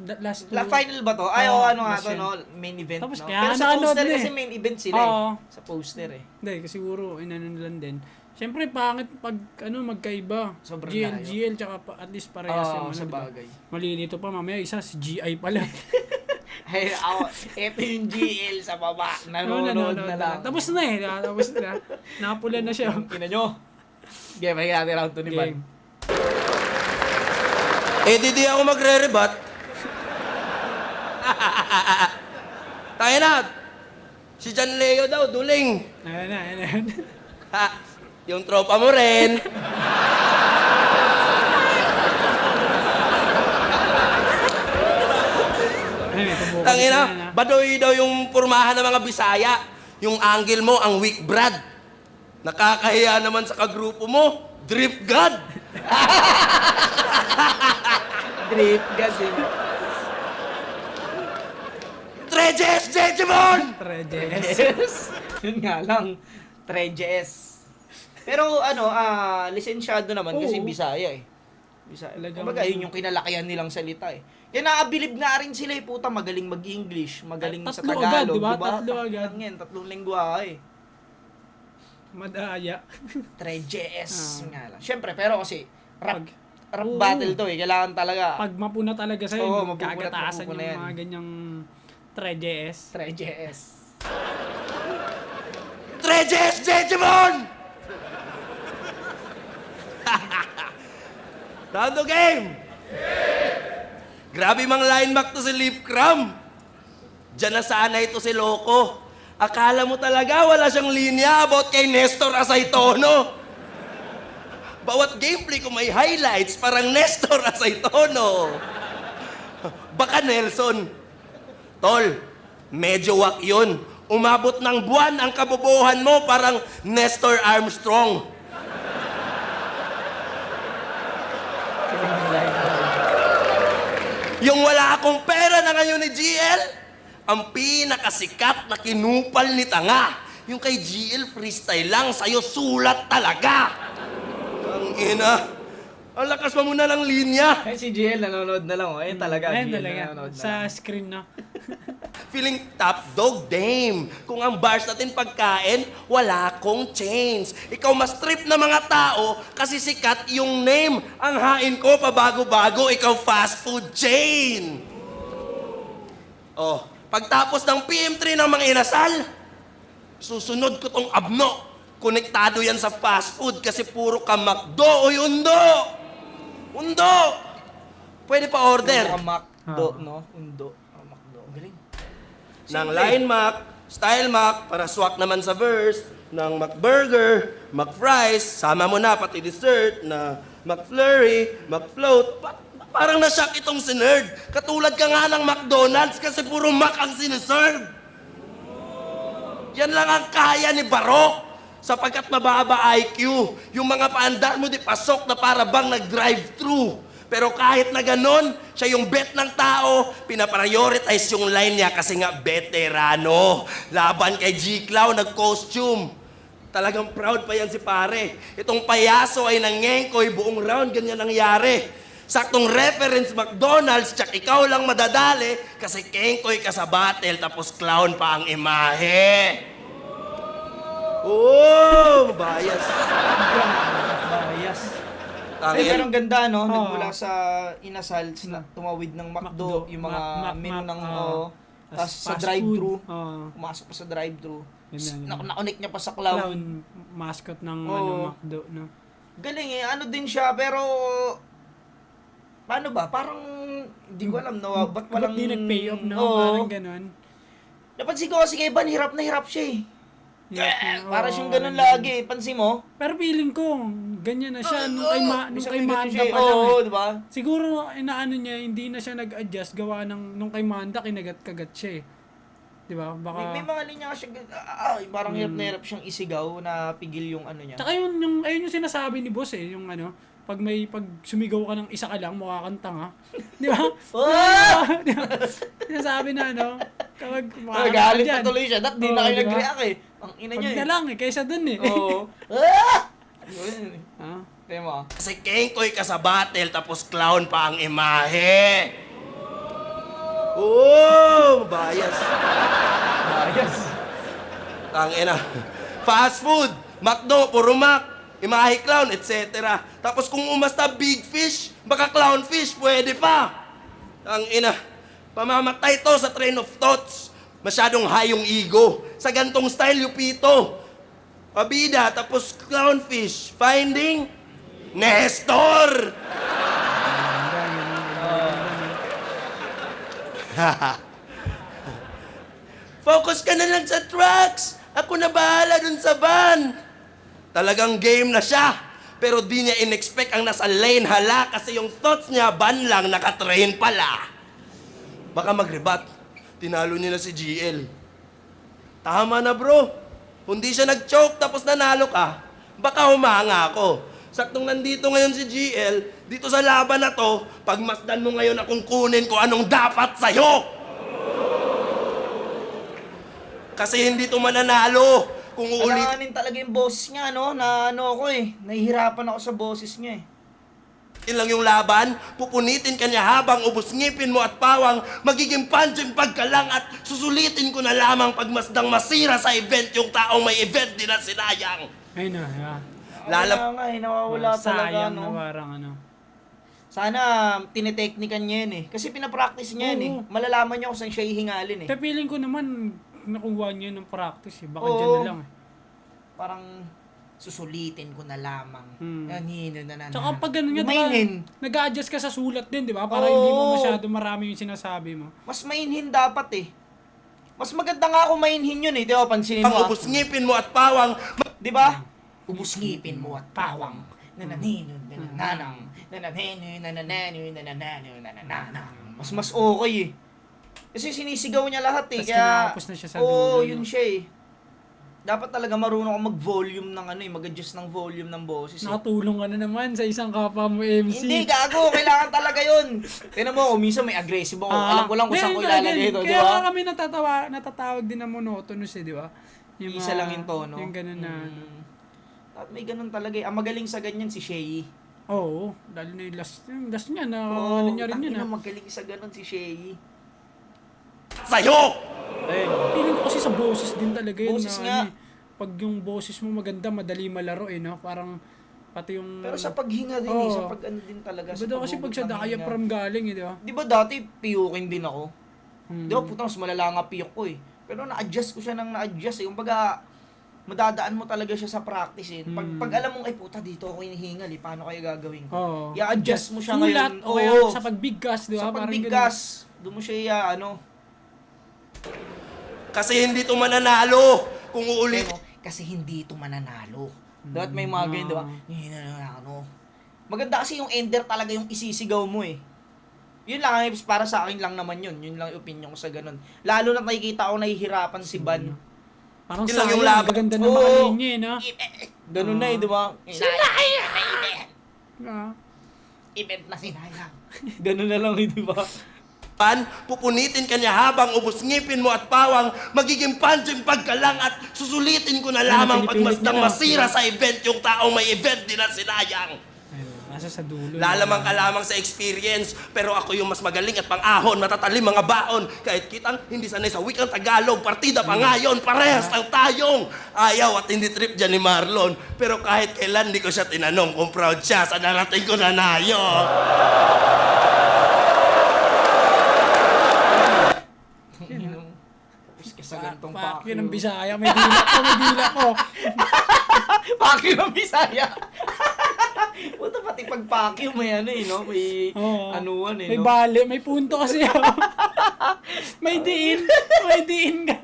Last two. La final ba to? Ay, Oo, ano nga last to, yun. no? Main event, Tapos no? kaya Pero sa nanonood poster na kasi eh. main event sila Oo. eh. Sa poster eh. Hindi, kasi siguro, inano lang din. Siyempre, pangit pag, magkaiba. Sobrang GL, layo. GL, tsaka at least parehas Oo, yung sa diba? bagay. Malilito pa, mamaya isa, si GI pala. Ay, ito yung GL sa baba. Nanonood na lang. Tapos na eh, tapos na. Napula na siya. Ina nyo. Game, may natin round 2 ni Van. Game. Di ako magre-rebat. Tayo na. Si John Leo daw, duling. Ayan. Ha, yung tropa mo rin. Tangina, badoy daw yung purmahan ng mga Bisaya. Yung angle mo, ang weak brad. Nakakahiya naman sa kagrupo mo. Drip God. Drip, kasi. Trejes, Jejemon! Trejes. Yun nga lang. Trejes. Pero lisensyado naman kasi Oo. Bisaya eh. Bisaya. Talagang- Kumbaga, yun yung kinalakihan nilang salita eh. Kaya naabilib nga rin sila eh, puta, magaling mag-English, magaling sa Tatlo Tagalog, agad, diba? diba? Tatlo agad. Yan, tatlong lingwahe eh. Madaya. Trejes nga lang. Siyempre, pero kasi, rap Oo. battle to eh. Kailangan talaga. Pag mapuna talaga sa'yo, Oo, mapupunat, gagatasan mapupuna yung yan. mga ganyang trejes. Trejes. Trejes, Jejemon! Round of game! Grabe mang line back to si Lip Cram. Diyan na sana ito si Loco. Akala mo talaga wala siyang linya about kay Nestor Asaytono. Bawat gameplay ko may highlights, parang Nestor Asaytono. Baka Nelson. Tol, medyo wak yun. Umabot ng buwan ang kabobohan mo, parang Nestor Armstrong. Yung wala akong pera na ngayon ni GL, ang pinakasikat na kinupal ni Tanga. Yung kay GL freestyle lang, sa'yo sulat talaga. Ang ina. Ang lakas mo muna ng linya. Ay, si GL nanonood na lang. Oh. Ayun talaga, Ayan GL talaga. nanonood na Sa lang. screen, no? Feeling top dog, dame. Kung ang bars natin pagkain, wala akong change. Ikaw mas trip na mga tao kasi sikat yung name. Ang hain ko pabago-bago, ikaw fast food chain. Oh, pagtapos ng PM3 ng mga inasal, susunod ko tong abno. Konektado yan sa fast food kasi puro ka McDo. Uy, undo! Undo! Pwede pa order. Mga Macdo, no? Undo. Macdo. Galing. Ng Line Mac, Style Mac, para swak naman sa verse, ng McBurger, McFries, sama mo na pati dessert na McFlurry, McFloat. Parang na-shock itong si Nerd. Katulad ka nga ng McDonald's kasi puro Mac ang siniserve. Yan lang ang kaya ni Barok. Sapagkat mababa IQ. Yung mga paandar mo di pasok na para bang nag-drive-thru. Pero kahit na ganon, siya yung bet ng tao, pinaprioritize yung line niya kasi nga veterano. Laban kay G-Clown, nag-costume. Talagang proud pa yan si pare. Itong payaso ay nangengkoy buong round, ganyan nangyari. Saktong reference McDonald's, tsak ikaw lang madadali kasi kengkoy ka sa battle tapos clown pa ang imahe. Oh, bias. Bias. Tangin. Pero ang ganda, no? Oo. Nagmula sa inasal, tumawid ng McDo, yung mga menu ng Tapos sa fast drive-thru. food. Oo. Pumasok pa sa drive-thru. Yun na, yun na. Nakunik niya pa sa clown. Clown mascot ng Oo. McDo, no? Galing eh. Ano din siya, pero... Paano ba? Parang... Hindi ko alam, no? Ba't walang... Ba't di nag-pay off, no? Oo. Parang ganun. Napansin ko kasi kay Van, hirap na siya eh. Para siyang ganun lagi. Pansin mo? Pero feeling ko, ganyan na siya nung nung Minsan kay may ganun Manda siya eh. pa lang. Oo, Eh. di ba? Siguro, inaano niya, hindi na siya nag-adjust gawa nung kay Manda, kinagat-kagat siya eh. Di ba? Baka... May mga linya siya, parang hirap na hirap siyang isigaw na pigil yung ano niya. Tsaka ayun yung sinasabi ni boss eh, yung ano, pag sumigaw ka ng isa ka lang, mukha kang tanga. Di ba? Oh! Di ba? Sinasabi na ano, kapag mukha kang Galit dyan. pa tuloy siya. Di Oo, na kayo di ba? nag-react eh. Ang ina Pag niya na eh. lang eh, kaysa dun eh. Oo. Yun. Ah, Tema. Kasi kengkoy ka sa battle tapos clown pa ang imahe. Oh, bias. Ayos. Tangina. Fast food, McDo, puro Mac, imahe clown, etc. Tapos kung umasta big fish, baka clown fish, pwede pa. Tangina. Pamamatay to sa train of thoughts. Masyadong high yung ego. Sa gantong style, Lupito. Pabida, tapos clownfish. Finding Nestor! Focus ka na lang sa trucks. Ako na bahala dun sa van. Talagang game na siya. Pero di niya in-expect ang nasa lane hala kasi yung thoughts niya van lang nakatrain pala. Baka mag-rebat. Tinalo niya na si GL. Tama na bro. Hindi siya nag-choke tapos nanalo ka. Baka humanga ako. Saktong nandito ngayon si GL, dito sa laban na to, pagmasdan mo ngayon akong kunin ko anong dapat sa'yo. Kasi hindi to mananalo. Kung uulit... Alanganin talaga yung boses niya, no? Na ano ako eh. Nahihirapan ako sa boses niya eh. Yun lang yung laban, pupunitin ka niya habang ubos ngipin mo at pawang, magiging punching pagkalang at susulitin ko na lamang pagmasdang masira sa event yung taong may event din na sinayang. ayun na, yeah. Wala nga eh, nawawala talaga, Sayang na no? parang ano. Sana tineteknikan niya yun eh. Kasi pinapractice niya yun eh. Oo. Malalaman niya kung saan siya hihingalin eh. Pero feeling ko naman, nakuha niya ng practice eh. Baka Oo. dyan na lang eh. Parang susulitin ko na lamang. Nanino na. Tsaka pag gano'n nga, Mainhin. nag-a-adjust ka sa sulat din, di ba? Para Oo. hindi mo masyado marami yung sinasabi mo. Mas mainhin dapat eh. Mas maganda nga kung mainhin yun eh. Di ba, pansinin Ang mo ah. ubos ngipin mo at pawang, Di ba? Ubus ngipin mo at pawang. Nananino, nanananang. Nananino, nananano, nananano, nanananang. Mas okay eh. Kasi sinisigaw niya lahat eh. Tas Kaya, kinakapos na siya sa oo, dulo, yun no? siya eh. Dapat talaga marunong ka mag-volume ng ano eh, mag-adjust ng volume ng boses eh. Nakatulong ka na naman sa isang kapwa mo MC. Hindi, gago. Kailangan talaga yun. Tignan mo, minsan may aggressive ako. Alam ko lang kung saan ko ilalagay ito, di Kaya ba? nga kami natatawag din na monotonous eh, di ba? Isa lang yung tono. Yung ganun na ano. At may ganun talaga eh. Ang magaling sa ganyan si Shay. Oo, dahil na yung last niya na ano niya rin yun tangina, ah. magaling sa ganun si Shay. sa'yo! Feeling ko kasi sa boses din talaga yun. Boses na, nga. ano eh, pag yung boses mo maganda, madali malaro eh, no? Parang pati yung... Pero sa paghinga din eh, sa pag ano din talaga. Diba daw kasi pag sa diaphragm galing eh, di ba? Di ba dati piyukin din ako? Hmm. Di ba putang mas malala nga piyok ko eh. Pero na-adjust ko siya ng na-adjust eh. Kumbaga, madadaan mo talaga siya sa practice eh. Pag alam mong, ay puta dito ako hinihingal eh, paano kaya gagawin ko? Oo. I-adjust mo siya Sulat, ngayon. o kaya Oo. sa pagbigkas, di ba? Sa Parang pagbigkas, doon mo siya ano. Kasi hindi to mananalo. Kung uulit... Pero, kasi hindi ito mananalo. Dapat may mga ganyan, di ba? Ano. Maganda kasi yung ender talaga yung isisigaw mo eh. Yun lang, para sa akin lang naman yun. Yun lang yung opinion ko sa ganun. Lalo na nakikita ko nahihirapan si Van. Parang Yun lang sayang, yung laban. gaganda ng Oo. mga linya eh, no? Ganun na eh, di ba? Ah. Event na sinayang. Ganun na lang eh, di ba? Pupunitin ka niya habang ubos ngipin mo at pawang, magiging punching pagkalang at susulitin ko na lamang pinipilit pagmasdang niya na. masira sa event yung taong may event din na sinayang. Ayun, nasa sa dulo. Lalamang ka lamang sa experience, pero ako yung mas magaling at pang-ahon, matatalim mga baon. Kahit kitang hindi sanay sa wikang Tagalog, partida pa ngayon, parehas lang tayong ayaw at hindi trip dyan ni Marlon. Pero kahit kailan, di ko siya tinanong kung proud siya sa narating ko na nayo. Tapos ka sa gantong Fuck Pacquiao. yun ang Bisaya. May dila ko. Pacquiao ng Bisaya. Puta, pati pag Pacquiao may ano eh, no? May Oo. anuan eh, May no? bali, may punto kasi ako. May diin. May diin ka.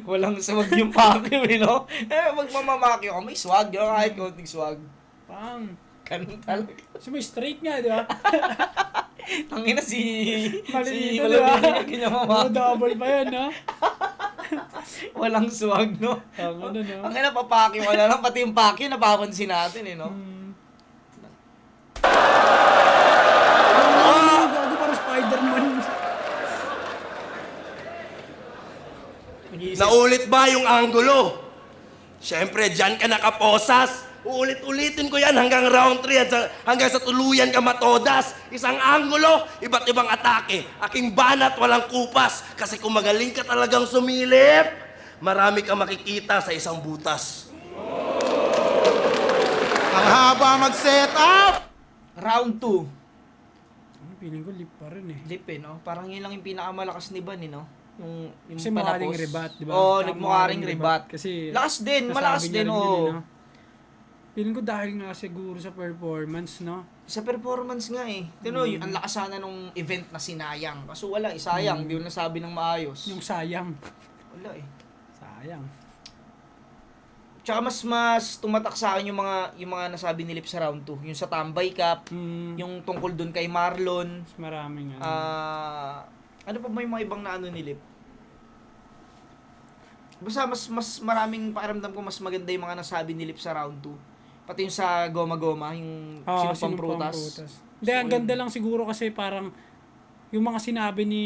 Walang swag yung Pacquiao eh, no? Magmamamacquiao ka, may swag, di ba? Kahit konting swag. Pang. Ganun talaga. So may straight nga, di ba? Tangina si Malilito, di ba? Malabini yung kinyamamaki. Double pa yun, no? Walang swag, no? Ang ano, no? Ang ina, papakyo ka na lang. Pati yung pakyo, napapansin natin, eh, no? Gago parang Spider-Man. Nag-iisip. Naulit ba yung anggulo? Siyempre, dyan ka nakaposas. Uulit-ulitin ko yan hanggang round 3 at hanggang sa tuluyan ka matodas. Isang anggulo, iba't ibang atake. Aking banat, walang kupas. Kasi kung magaling ka talagang sumilip, marami ka makikita sa isang butas. Ang haba mag-set up! Round 2. Feeling ko lip pa rin eh. Lip, eh, no? Parang yun lang yung pinakamalakas ni Ban, eh, no? Yung Kasi mukha ring panapos. rebat, di ba? Oo, Tama, nagmukha ring rebat. Kasi Lakas din, nasabi malakas niya din, rin oo. yun, eh, no? Feeling ko dahil nga siguro sa performance, no? Sa performance nga, eh. Tino, yung ang lakas sana nung event na sinayang. Kaso wala, eh. Sayang. Di mo nasabi ng maayos. Yung sayang. Wala, eh. Sayang. Tsaka mas tumatak sa akin yung mga nasabi ni Lip sa round 2. Yung sa Tambay Cup, yung tungkol dun kay Marlon. Mas maraming ano. Ano pa ba yung mga ibang na ano ni Lip? Basta mas maraming pakiramdam ko mas maganda yung mga nasabi ni Lip sa round 2. Pati yung sa Goma-Goma, yung sinumpang prutas. Hindi, ang So, ganda lang siguro kasi parang yung mga sinabi ni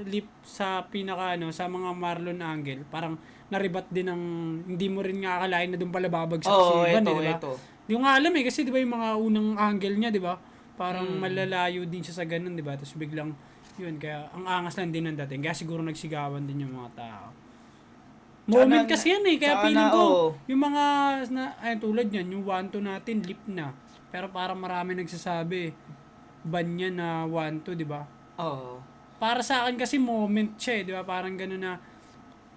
Lip sa pinaka ano, sa mga Marlon angle, parang naribat din ng hindi mo rin nga akalain na doon pala babagsak Oo, si Ivan, eto, di ba? eto. Hindi ko nga alam eh, kasi di ba yung mga unang angle niya, di ba? Parang malalayo din siya sa ganun, di ba? Tapos biglang, yun, kaya ang angas lang din ng dating. Kaya siguro nagsigawan din yung mga tao. Moment Tsaka kasi yan eh, kaya tsaka feeling na, ko, oo. yung mga, ay tulad yan, yung 1-2 natin, lip na. Pero parang marami nagsasabi, ban niya na 1-2, di ba? Oo. Para sa akin kasi moment siya eh, di ba? Parang gano'n na,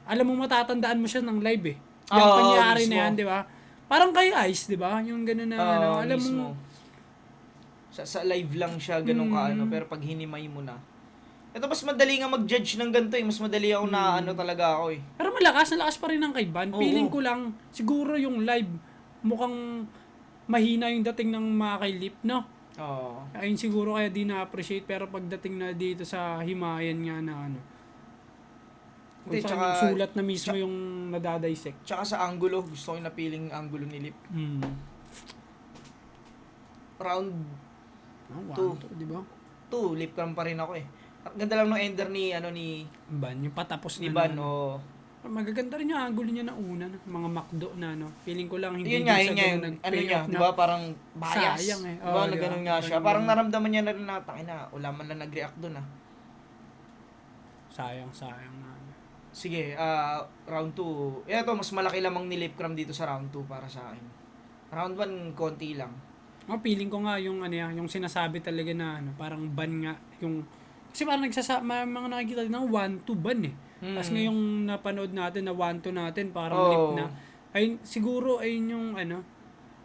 alam mo matatandaan mo siya ng live eh. Yung Oo, pangyayari mismo. na yan, di ba? Parang kay Ice, di ba? Yung gano'n na, ano, alam mismo. mo, Sa live lang siya ganun ka ano, pero pag hinimay mo na. Ito mas madali nga mag-judge ng ganito eh. Mas madali ako na ano talaga ako eh. pero malakas pa rin ang kay Van. Oo. Feeling ko lang, siguro yung live, mukhang mahina yung dating ng mga kay Lip, no? Oo. Ayun siguro kaya di na-appreciate, pero pagdating na dito sa himayan nga na ano, kung Hindi, saan tsaka- yung sulat na mismo yung nadadissect. Tsaka sa angulo, gusto ko yung napiling angulo ni Lip. Round Two. 1-2, di ba? 2, Lip cram pa rin ako eh. Ang ganda lang ng ender ni Ban, yung patapos ni na Van, na, oh. magaganda rin yung angulo niya na una, no? Mga McDo na, no? Feeling ko lang hindi Yun din nga, sa yun nga, ganun ano nag-pay niya, off di na. ba, parang bias. Sayang eh. Di ba, Oo, na di ba? ganun nga siya. Parang Parang ganun. naramdaman niya na rin na, tangina, wala man lang nag-react dun ah. Sayang na. Ano. Sige, round 2. Ito, mas malaki lamang ni Lip cram dito sa round 2 para sa akin. Round 1, konti lang. Feeling ko nga yung ano yan, yung sinasabi talaga na ano, parang ban nga yung kasi parang mga nakikita din ng 1-2 ban eh. Tapos ngayong napanood natin na 1-2 natin parang Oo. lip na. Ayun siguro ayun yung ano,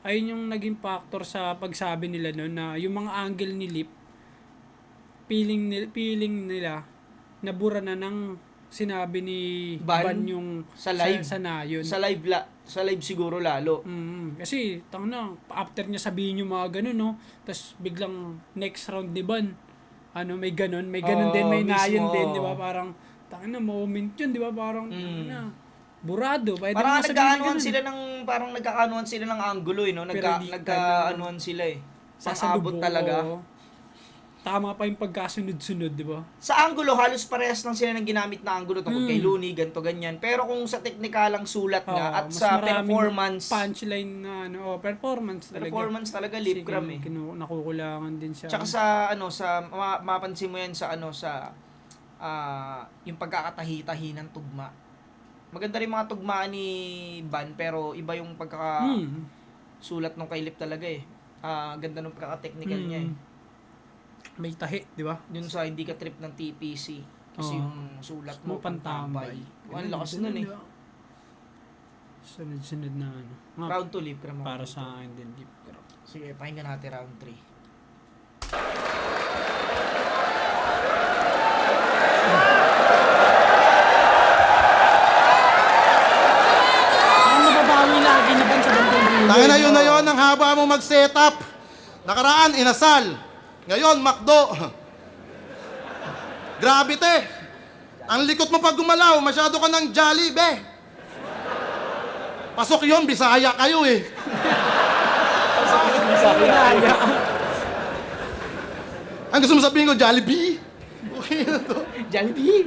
ayun yung naging factor sa pagsabi nila no na yung mga angle ni Lip feeling nila nabura na ng sinabi ni Ban yung sa live. sa nayon. Sa live siguro lalo. Kasi, after niya sabihin yung mga ganun, no? Tapos, biglang next round ni Ban, may ganun Oo, din, may mismo. nayon din, di ba? Parang, moment yun, di ba? Parang, burado. Pwede Parang mo sabihin na nagkaanuhan ganun. nagkakaanuhan sila ng angulo eh, no? Pero di- Nagkaanuhan sila eh. Saabot Sasalubong, talaga. oo. Tama pa yung pagkasunod-sunod, di ba? Sa angulo, halos parehas lang sila ng ginamit na angulo tungkol kay Looney, ganto ganyan. Pero kung sa teknikalang sulat nga Oo, at mas sa maraming performance, punchline na, performance talaga. Lip cram eh. Nakukulangan din siya. Tsaka mapansin mo yan sa yung pagkakatahi-tahi ng tugma. Maganda rin mga tugmaan ni Ban, pero iba yung sulat nung kay Lip talaga eh. Ganda nung pagkaka-technical niya eh. May tahi, di ba? Yun sa hindi ka trip ng TPC. Kasi Oo. yung sulat mo, Mo pantambay. Ang lakas nun eh. Sunod-sunod na ano. Round 2, Lip Cram. Para sa akin din, Lip Cram. Sige, pakinggan natin round 3. Ang nababawi lagi na ban sa bandang dulo. Tangin na yun ang haba mo mag-setup. Nakaraan, inasal. Ngayon, McDo. Grabe te. Ang likot mo pag gumalaw, masyado ka ng jolly, be. Pasok yun, Bisaya kayo eh. Bisaya. Ang gusto mo sabihin ko, Jollibee? Okay na to. Jollibee!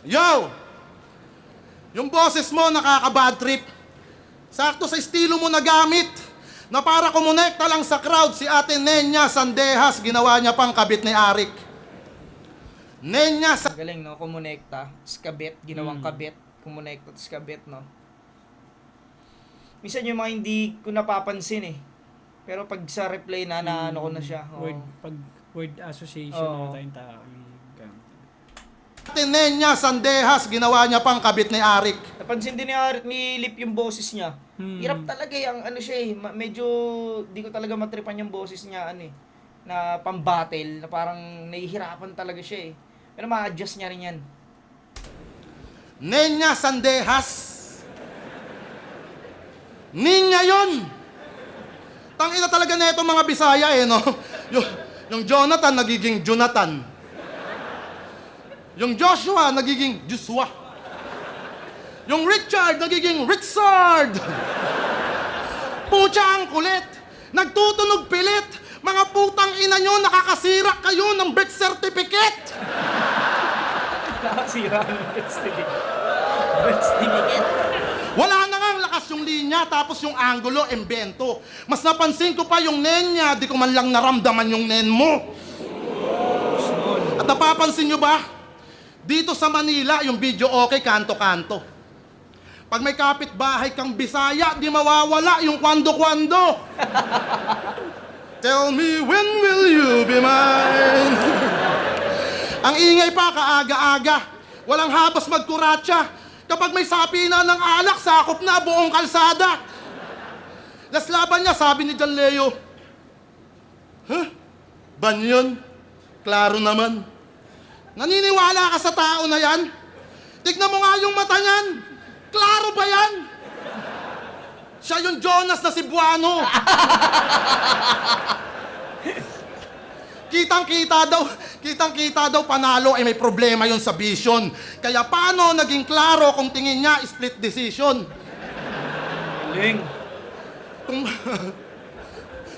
Yo! Yung boses mo nakaka-bad trip. Sakto sa estilo mo na gamit. Na para kumonekta lang sa crowd si Ate Nenya Sandehas, ginawa niya pang kabit ni Arik. Nenya sa... Galing, no? Kumonekta. Skabit. Ginawang kabit. Kumonekta. Skabit, no? Minsan yung mga hindi ko napapansin eh. Pero pag sa replay na, ano ko na siya. Oo. Word association Oo. na tayong tao. Yung gamit. Ate Nenya Sandehas, ginawa niya pang kabit ni Arik. Napansin din ni Lip yung boses niya. Hirap talaga eh. Ang ano siya eh. Medyo di ko talaga matripan yung boses niya ano eh. Na pang-battle. Na parang nahihirapan talaga siya eh. Pero ma-adjust niya rin yan. Nenya Sandehas. Ninya yon. Tangina talaga na ito mga Bisaya eh, no? Yung Jonathan nagiging Jonathan. Yung Joshua nagiging Joshua. Yung Richard nagiging Richard. Pucha ang kulit. Nagtutunog pilit. Mga putang ina nyo, nakakasira kayo ng birth certificate. Nakasira ng birth certificate. Wala na nga ang lakas yung linya, tapos yung angulo, embento. Mas napansin ko pa yung nen niya, di ko man lang naramdaman yung nen mo. At napapansin nyo ba? Dito sa Manila, yung video okay, kanto-kanto. Pag may kapitbahay kang Bisaya, di mawawala yung kwando-kwando. Tell me when will you be mine? Ang ingay pa, kaaga-aga. Walang habas magkuratsa. Kapag may sapi na ng alak, sakop na buong kalsada. Las laban niya, sabi ni John Leo. Huh? Ban yun? Klaro naman. Naniniwala ka sa tao na yan? Tignan mo nga yung mata niyan. Klaro ba yan? Siya yung Jonas na Cebuano. Kitang-kita daw panalo ay may problema yon sa vision. Kaya paano naging klaro kung tingin niya split decision? Galing.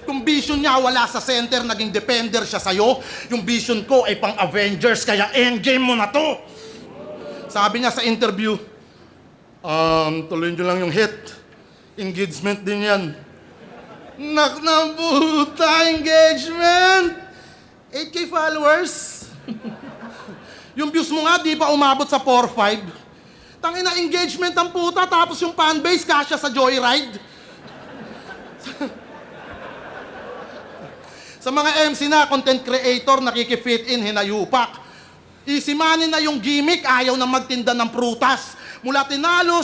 Kung vision niya wala sa center, naging defender siya sa'yo. Yung vision ko ay pang Avengers, kaya endgame mo na to. Sabi niya sa interview, tuloy niyo lang yung hit. Engagement din yan. Naknabuta engagement! 8K followers. Yung views mo nga, di pa umabot sa 4-5. Tangina engagement ang puta, tapos yung fanbase kasya sa Joyride. Sa mga MC na, content creator, nakikifit in, hinayupak. Easy money na yung gimmick, ayaw na magtinda ng prutas. Mula tinalo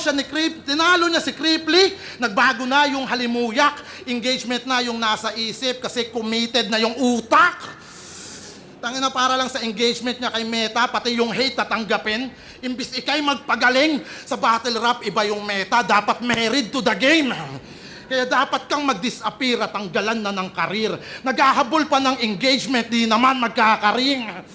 niya si Cripply, nagbago na yung halimuyak. Engagement na yung nasa isip kasi committed na yung utak. Tangina para lang sa engagement niya kay Meta, pati yung hate tatanggapin. Imbis ikay magpagaling, sa battle rap iba yung Meta, dapat married to the game. Kaya dapat kang mag-disappear at tanggalan na ng karir. Naghahabol pa ng engagement, di naman magkakaring.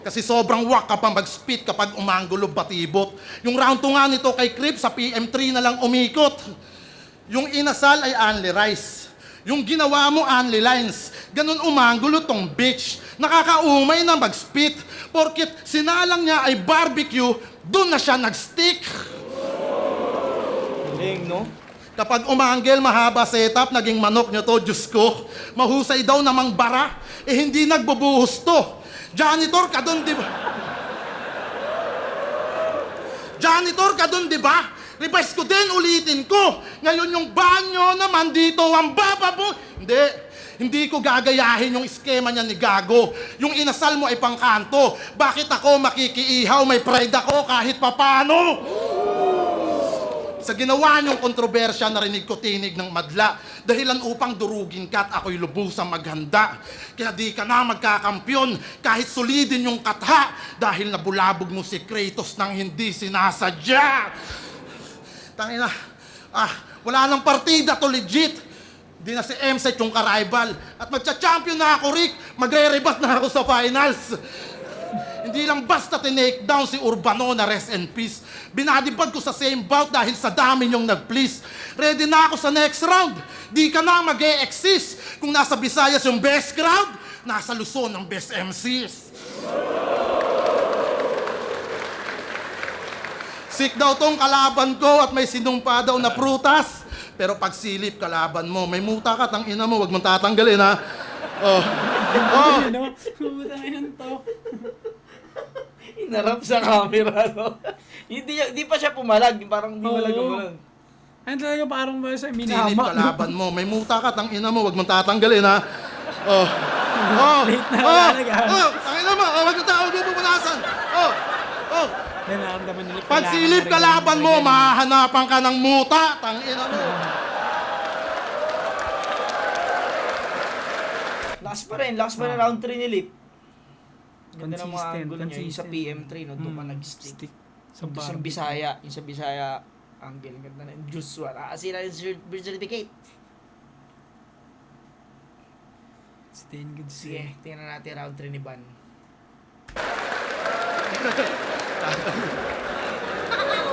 Kasi sobrang wak ka pa mag-spit kapag umanggulo batibot. Yung round 2 nga nito kay Crip, sa PM3 na lang umikot. Yung inasal ay only rice. Yung ginawa mo, only lines. Ganun umanggulo tong bitch. Nakakaumay na mag-spit. Porkit sinalang niya ay barbecue, doon na siya nag-stick. Galing, no? Kapag umanggel, mahaba setup, naging manok niyo to, Diyos ko. Mahusay daw namang bara, hindi nagbubuhos to. Janitor ka doon, di ba? Janitor ka doon, di ba? Revise ko din, ulitin ko. Ngayon yung banyo naman dito, ang bababo. Hindi. Hindi ko gagayahin yung iskema niya ni Gago. Yung inasal mo ay pangkanto. Bakit ako makikiihaw? May pride ako kahit papano. Sa ginawa niyong kontrobersya, narinig ko tinig ng madla. Dahilan upang durugin ka at ako'y lubusang maghanda. Kaya di ka na magkakampyon kahit solidin yung katha. Dahil nabulabog mo si Kratos nang hindi sinasadya. Tangina, wala nang partida to legit. Di na si M-Set yung ka-rival. At magcha-champion na ako, Rick. Magre-rebat na ako sa finals. Hindi lang basta tinake down si Urbano na rest in peace. Binadibad ko sa same bout dahil sa dami niyong nag-please. Ready na ako sa next round. Di ka na mag-e-exist. Kung nasa Visayas yung best crowd, nasa Luzon ang best MCs. Sick daw tong kalaban ko at may sinumpa daw na prutas. Pero pag silip kalaban mo, may muta ka, tang ina mo, wag mong tatanggalin ha. Oh. Ano? Putangin to. Inarap sa camera, no? Hindi pa siya pumalag, parang hindi malag. Ano talaga parang ba sa Silip minama? kalaban mo, may muta ka, tang ina mo, wag mong tatanggalin ha. Oh. Late na talaga. Tang ina mo, wag mong pupunasan. Oh. Nararamdaman nila. Pag silip kalaban mo, mahahanapan ka ng muta, tang ina mo. Lakas pa rin round 3 ni Lip. Ganda ng mga Consistent, angle niya. Yung sa consistent. PM3, no? Doon pa nag-stick. Stick. Sa Bisaya. Yung sa Bisaya angle. Ganda na yung Joshua. Nakasira yung birth certificate. Staying good. Sige, tingnan natin round 3 ni Ban.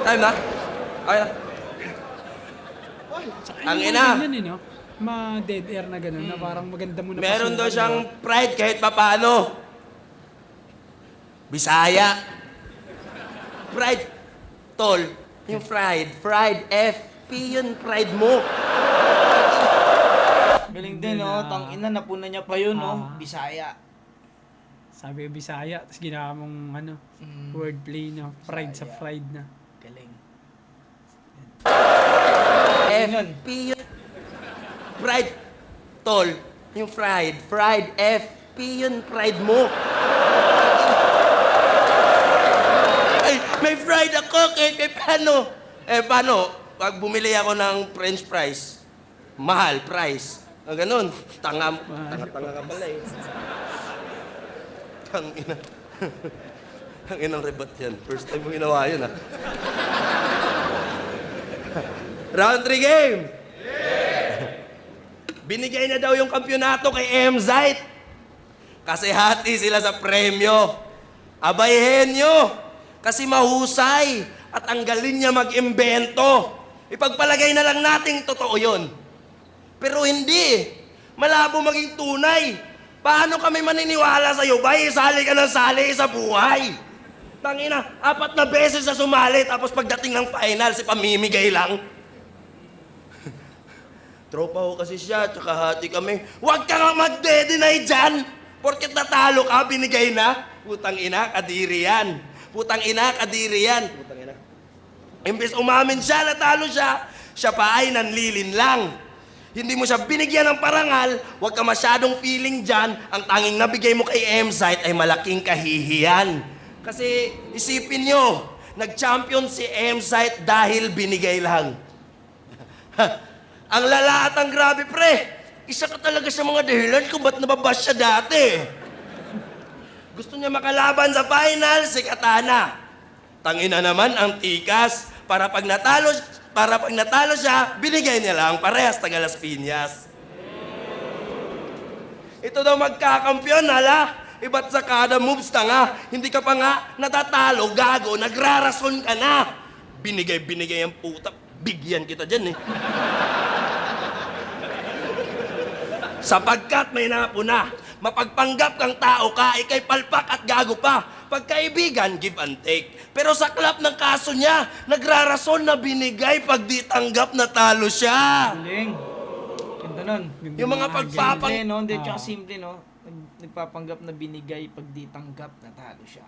Time na? Okay na. Ang ina. No? Ma-dead air na gano'n na parang maganda mo na Meron daw pasukan, siyang no? pride kahit papaano. Bisaya. Pride. Tol. Yung fried. Fried. FP yun. Pride mo. Galing din, no? Tangina, napuna niya pa yun, no? Bisaya. Sabi Bisaya, tapos ginawa mong wordplay na pride sa Bisaya. pride na. Galing. FP yun. Pride. Tol. Yung fried. Fried. FP yun. Pride mo. Ay, may fried ako kahit paano. Paano? Pag bumili ako ng french fries, mahal, price. Ganun. Tanga ka pala eh. Tangina. Tanginang rebat yan. First time mo ginawa yun, ha? Round 3 game! Binigay na daw yung kampyonato kay M-Zite. Kasi hati sila sa premyo. Abayhin nyo. Kasi mahusay. At ang galing niya mag-imbento. Ipagpalagay na lang nating totoo yun. Pero hindi. Malabo maging tunay. Paano kami maniniwala sa'yo? Bay, sali ka ng sali sa buhay. Tangina, 4 na beses na sumali, tapos pagdating ng final, si pamimigay lang. Tropa ko kasi siya, tsaka hati kami. Huwag ka nga magde-deny dyan! Porket natalo ka, binigay na. Putang ina, kadiri yan. Putang ina, kadiri yan. Putang ina. Imbes umamin siya, natalo siya, siya pa ay nanlilin lang. Hindi mo siya binigyan ng parangal, huwag ka masyadong feeling dyan, ang tanging nabigay mo kay M-Zite ay malaking kahihiyan. Kasi isipin nyo, nag-champion si M-Zite dahil binigay lang. Ang lala at ang grabe, pre. Isa ka talaga sa mga dahilan kung ba't nababash siya dati. Gusto niya makalaban sa final, si Katana. Tangina naman ang tikas. Para pag natalo siya, binigay niya lang parehas taga Las Piñas. Ito daw magkakampyon, hala. Iba't sa kada moves tanga. Hindi ka pa nga natatalo, gago, nagrarason ka na. Binigay ang puta. Bigyan kita dyan eh. Sapagkat may napuna, mapagpanggap kang tao ka, ikay palpak at gago pa. Pagkaibigan, give and take. Pero sa klap ng kaso niya, nagrarason na binigay pag di tanggap na talo siya. Galing. Ganda nun. Yung mga pagpapang... Simple, no? Hindi, tsaka simple, no? Nagpapanggap na binigay pag di tanggap, natalo siya.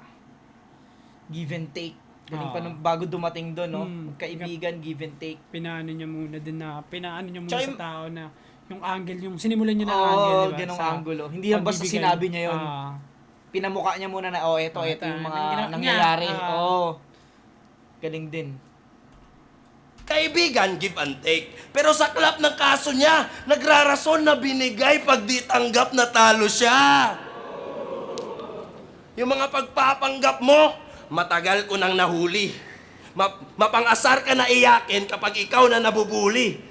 Give and take. Galing pa nung bago dumating doon, no? Magkaibigan, give and take. Pinaano niya muna din na, pinaano niya muna Tsaka sa tao na yung angle, yung sinimulan niya na Oo, angle, di ba? ganong Sa angulo. Hindi lang basta pagbibigay. sinabi niya yun. Ah. Pinamukha niya muna na, eto yung mga gina- nangyayari. niya. Oo. Galing din. Kaibigan, give and take. Pero sa klap ng kaso niya, nagrarason na binigay pag di tanggap na talo siya. Yung mga pagpapanggap mo, matagal ko nang nahuli. Mapang-asar ka na iyakin kapag ikaw na nabubuli.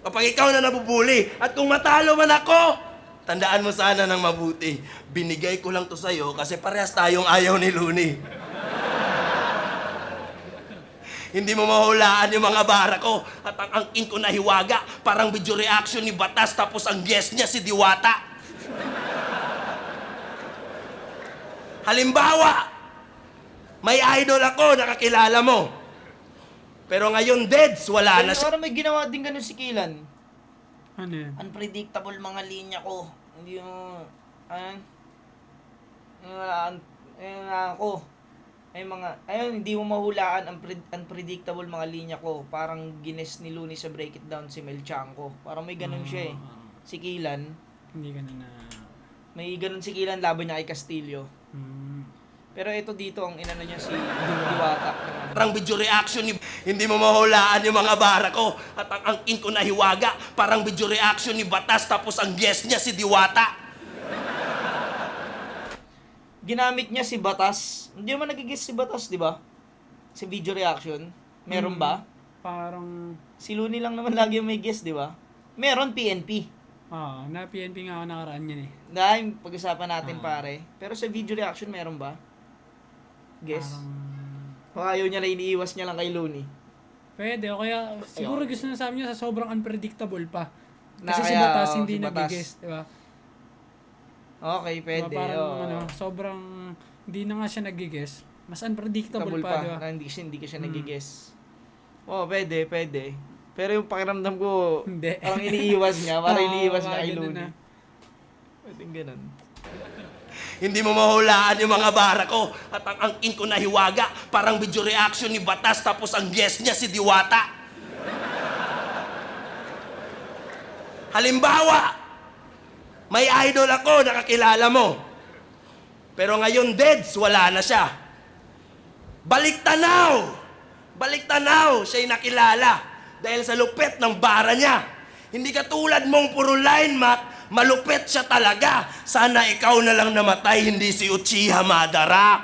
Kapag ikaw na nabubuli. At kung matalo man ako, tandaan mo sana ng mabuti. Binigay ko lang to sa'yo kasi parehas tayong ayaw ni Looney. Hindi mo mahulaan yung mga bara ko at ang angkin ko na hiwaga, parang video reaction ni Batas tapos ang guest niya si Diwata. Halimbawa, may idol ako, nakakilala mo. Pero ngayon, deads, wala na siya. Parang may ginawa din ganun si Kilan. Ano yun? Unpredictable mga linya ko. Hindi yung... hindi mo mahulaan ang unpredictable mga linya ko. Parang gines ni Looney sa Break It Down si Mel Chanco. Parang may ganun siya eh. Si Kilan, Hindi ganun na... may ganun si Kilan laban niya kay Castillo. Pero ito dito, ang inano niya si Diwata. Parang video reaction ni... Hindi mo mahulaan yung mga bara ko at ang angkin ko na hiwaga, parang video reaction ni Batas tapos ang guest niya si Diwata. Ginamit niya si Batas. Hindi naman nagigis si Batas, di ba? Si video reaction. Meron ba? Parang... Si Looney lang naman lagi yung may guest, di ba? Meron PNP. na PNP nga ako nakaraan yan eh. Dahil pag-usapan natin pare. Pero sa video reaction meron ba? Guess. O ayaw niya lang, iniiwas niya lang kay Looney. Pwede, o kaya siguro gusto na sabi niya sa sobrang unpredictable pa. Kasi Na si kaya, Batas oo, hindi si Batas. nag-guess, di ba? Okay, pwede. Diba, parang oo. sobrang hindi na nga siya nag-guess. Mas unpredictable Double pa, di ba? Na hindi ka siya nag-guess. Oo, pwede. Pero yung pakiramdam ko, Hindi. parang iniiwas niya. Parang iniiwas niya kay ganun Looney. na. Pwede ganun. Hindi mo mahulaan yung mga bara ko at ang angkin ko na hiwaga, parang video reaction ni Batas tapos ang guest niya si Diwata. Halimbawa, may idol ako, nakakilala mo. Pero ngayon, deads, wala na siya. Balik tanaw, siya'y nakilala dahil sa lupit ng bara niya. Hindi katulad mong puro line, Mac, malupit siya talaga. Sana ikaw na lang namatay, hindi si Uchiha Madara.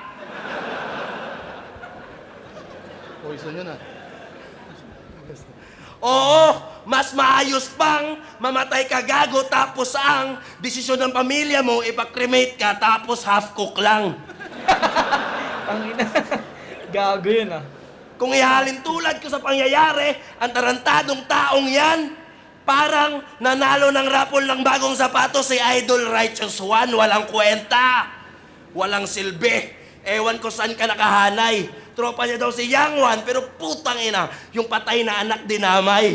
Poison yun ah. Oo, mas maayos pang mamatay ka gago tapos ang desisyon ng pamilya mo, ipakremate ka tapos half cook lang. Ang ina. Gago yun ah. Kung ihalin tulad ko sa pangyayari, ang tarantadong taong yan, parang nanalo ng rapol ng bagong sapatos si Idol Righteous One, walang kwenta, walang silbi. Ewan ko saan ka nakahanay. Tropa niya daw si Young One, pero putang ina, yung patay na anak dinamay.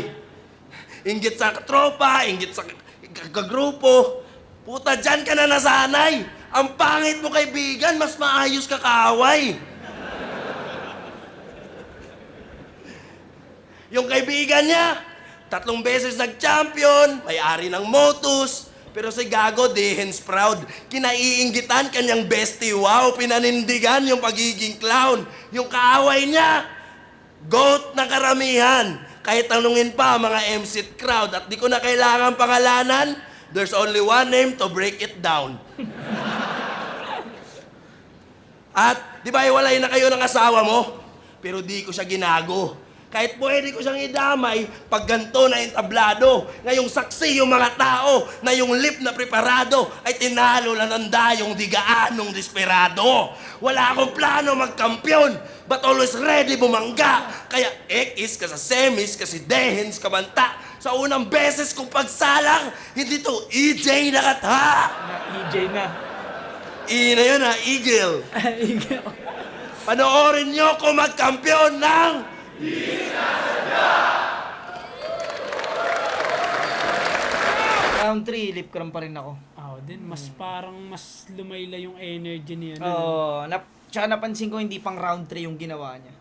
Inggit sa tropa, inggit sa kagrupo. Puta, dyan ka na nasanay. Ang pangit mo kaibigan, mas maayos ka kaaway. Yung kaibigan niya, 3 beses nag-champion, may-ari ng Motus, pero si Gago, Dehens proud. Kinaiinggitan kanyang bestie, wow, pinanindigan yung pagiging clown. Yung kaaway niya, goat na karamihan. Kahit tanungin pa mga MC crowd at di ko na kailangan pangalanan, there's only one name to break it down. At di ba iwalay na kayo ng asawa mo? Pero di ko siya ginago. Kahit pwede ko siyang idamay pag ganito na entablado. Ngayong saksi yung mga tao na yung lip na preparado ay tinalo lang ng dayong di gaanong desperado. Wala akong plano magkampiyon, but always ready bumangga. Kaya X ka sa semis, kasi Dehens kabanta. Sa unang beses kong pagsalang, hindi to EJ na kata. Na EJ na. I na yun ha, Eagle. Panoorin nyo kung magkampiyon ng Round 3, lip cram pa rin ako. Ako din, parang mas lumayla yung energy niya. Oo, tsaka napansin ko hindi pang round 3 yung ginawa niya.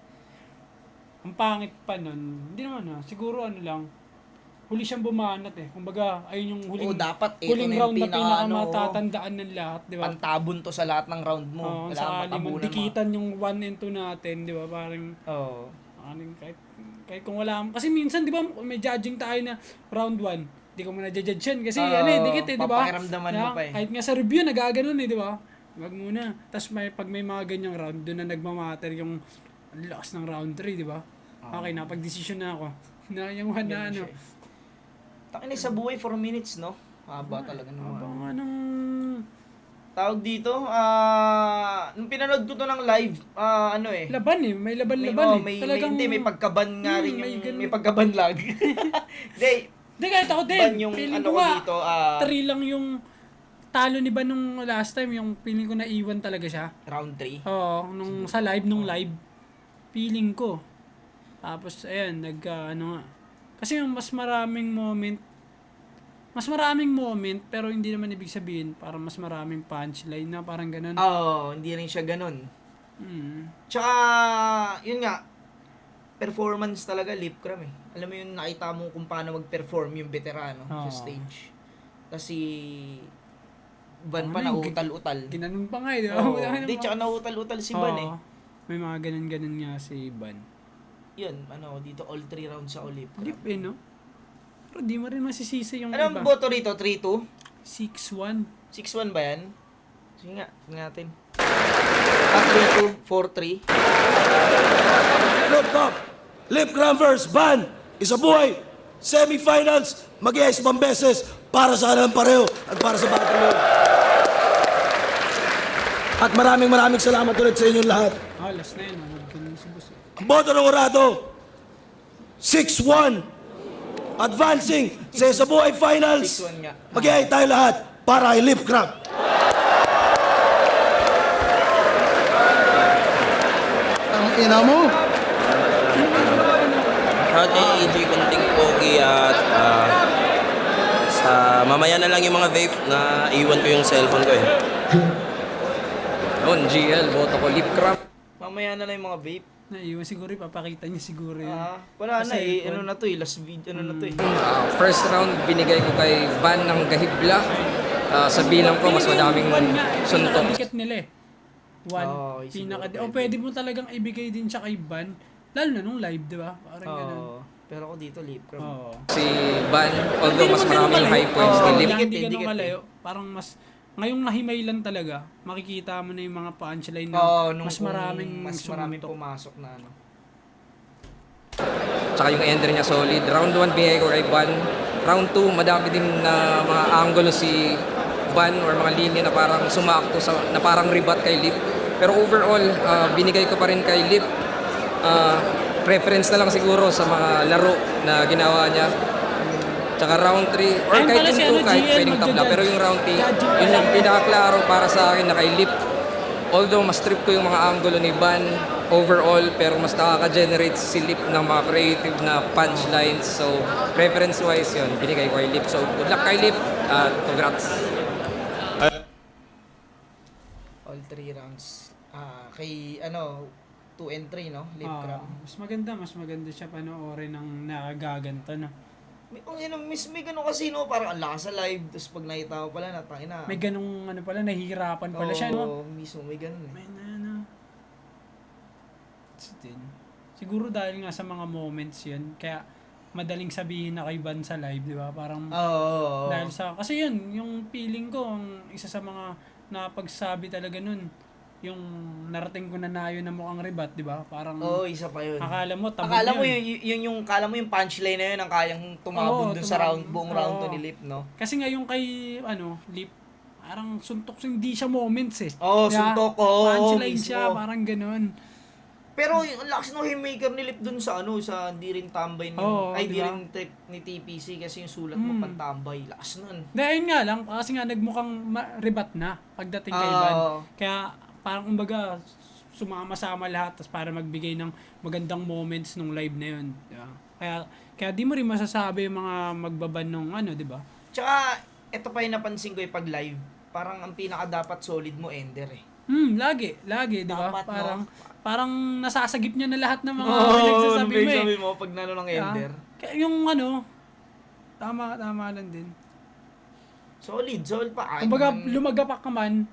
Ang pangit pa nun, hindi naman siguro ano lang, huli siyang bumanat eh. Kumbaga, ayun yung huling, dapat, ito huling na yung round na pinaka, pinakamatatandaan ng lahat, di ba? Pantabon to sa lahat ng round mo. Oo, Kailangan sakali matabunan mo. magdikitan yung 1 and 2 natin, di ba? Parang, Oo. kahit kung wala, kasi minsan, di ba, may judging tayo na round 1, di ko muna judge yan. Kasi, dikit eh, di ba? Papakiramdaman mo pa eh. Kahit nga sa review, nagaganon eh, di ba? Wag muna. Tapos pag may mga ganyang round, doon na nagmamatter yung ang lakas ng round 3, di ba? Okay, napag-desisyon na ako. Na yung one na ano. Takin sa buhay 4 minutes, no? Haba talaga naman. Abang anong... Tawag dito, nung pinanood ko to ng live, Laban eh. May laban-laban eh. may pagkaban nga rin may yung, ganun. may pagkaban lag. Hindi, Hindi, kahit ako din. ban yung Feeling ano ko ko nga, dito, 3 lang yung talo ni Ban nung last time. Yung feeling ko naiwan talaga siya. round 3. Oo, nung sa live, live. Feeling ko. Tapos, ayan, ano nga. Kasi yung mas maraming moment, pero hindi naman ibig sabihin, parang mas maraming punchline na parang ganun. Oo, hindi rin siya ganun. Tsaka, yun nga, performance talaga, Lipcram eh. Alam mo yun, nakita mo kung paano mag-perform yung veterano sa stage. Kasi, Ban pa nautal-utal. Ginanon pa nga eh, di ba? Oo, Wala hindi, namang- tsaka nautal-utal si Ban eh. Oo. May mga ganun-ganun nga si Ban. Yun, dito all 3 rounds sa Lipcram. Lip eh, no? Pero di mo rin masisisi yung Ano ang iba. boto rito? 3-2? 6-1. 6-1 ba yan? Sige nga, tingnan natin. 3-2, 4-3. Look top, Lipcram vs. Ban, isa buhay, semifinals, mag-iis pang beses para sa anong pareho at para sa battle royale. At maraming salamat ulit sa inyong lahat. Last na yun. Ganun si boss. Ang boto ng Orado, 6-1, advancing sa isa buhay finals. 6-1 nga. Mag-iay tayo lahat para kay Lipcram. Ang ina mo. Shout kay EJ Kunting Pogi at sa mamaya na lang yung mga vape na iwan ko yung cellphone ko eh. Noon, GL, boto ko Lipcram. Mamaya na lang yung mga vape. Naiwan siguro, ipapakita niya siguro yun. Wala na Kasi eh. Ano na to eh. Last video, ano na to eh. First round, binigay ko kay Ban ng Gahibla. Sa bilang ko, mas madaming One nga, suntok. pinakadikit nila eh. One. Siguro Pwede mo talagang ibigay din siya kay Ban. Lalo na nung live, di ba? Parang ganun. Pero ako dito, Lipcram. Oo. Si Ban, although mas maraming high points ni Lip. Hindi dikit ganun eh. kalayo. Parang mas, ngayong nahimay lang talaga, makikita mo na yung mga punchline na Nung mas maraming mas maraming sumuntok. pumasok na ano. Tsaka yung ender niya solid. Round 1, binigay ko kay Ban. Round 2, madami din na mga angulo si Ban or mga linya na parang sumakto, na parang rebat kay Lip. Pero overall, binigay ko pa rin kay Lip. Preference na lang siguro sa mga laro na ginawa niya. Tsaka round 3, or Ayun kahit pala si yung 2, kahit GL pwedeng tabla. magja-judge. Pero yung round 3, Judging yun pala. yung pinakaklaro para sa akin na kay Lip. Although mas trip ko yung mga angulo ni Ban overall, pero mas nakaka-generate si Lip ng mga creative na punchlines. So, preference-wise yun, binigay ko kay Lip. So, good luck kay Lip at congrats. All 3 rounds. Kay 2 and 3, no? Lipcram. Mas maganda siya panoorin ng nakagaganto, no? May ganun kasi, no? Parang ang lakas sa live. Tapos pag nakita ko pala, natangina. May ganung pala, nahihirapan pala siya, no? Mismo, may ganun eh. May siguro dahil nga sa mga moments yun, kaya madaling sabihin na kay Ban sa live, di ba? Parang dahil sa, kasi yun, yung feeling ko, ang isa sa mga napagsabi talaga nun, yung narating ko na yun na mukhang rebat, di ba? Parang Isa pa yun. akala mo, tabog Akala mo yun. yung punchline na yun ang kayang tumabon Oo, dun sa round, buong round to Oo. ni Lip, no? Kasi nga yung kay, Lip, parang suntok, hindi siya moments eh. Oo, Kaya, suntok, oo, punchline mismo. siya, parang ganun. Pero yung lakas ng haymaker ni Lip dun sa sa di rin tambay ni di Oo, diba? rin trick ni TPC kasi yung sulat mo pantambay. Lakas nun. Dahil nga lang, kasi nga nagmukhang rebat na pagdating kay Van. Kaya parang kumbaga sumama-sama lahat tas para magbigay ng magandang moments nung live na yun. Diba? Kaya di mo rin masasabi yung mga magbaban nung di ba? Tsaka, ito pa yung napansin ko pag live, parang ang pinaka dapat solid mo ender eh. Lagi, di ba? Dapat, Parang nasasagip niya na lahat ng mga pinagsasabi mo eh. mo pag nano ng ender. Kaya yung Tama lang din. Solid pa. Kahit Kumbaga, naman lumagapak ka man.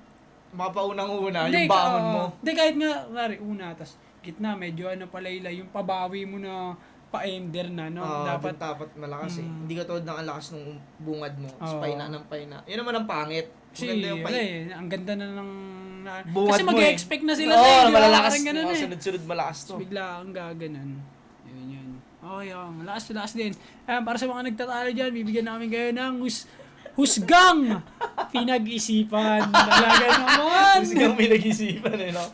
mapaunang-una, yung bangon mo. Hindi, kahit nga, kunwari, una, tas gitna, medyo ano palaylay, yung pabawi mo na pa-ender na, no? Dapat Dapat, malakas eh. Hindi ka tulad ng ang lakas ng bungad mo. Oo. Paina ng paina. Yun naman ang pangit. kasi, Maganda yung ang ganda na ng... bungad kasi mo mag-expect na sila Oo, sa'yo, di ba? malalakas. Parang ganun eh. Sunod-sunod malakas to. Tapos bigla kang gaganon. Yun. Oh, yun. Lakas din. Para sa mga nagtatalo dyan, bibigyan namin kayo ng husgang pinag-isipan. Talaga naman. Kasi kang may nag-isipan eh, no?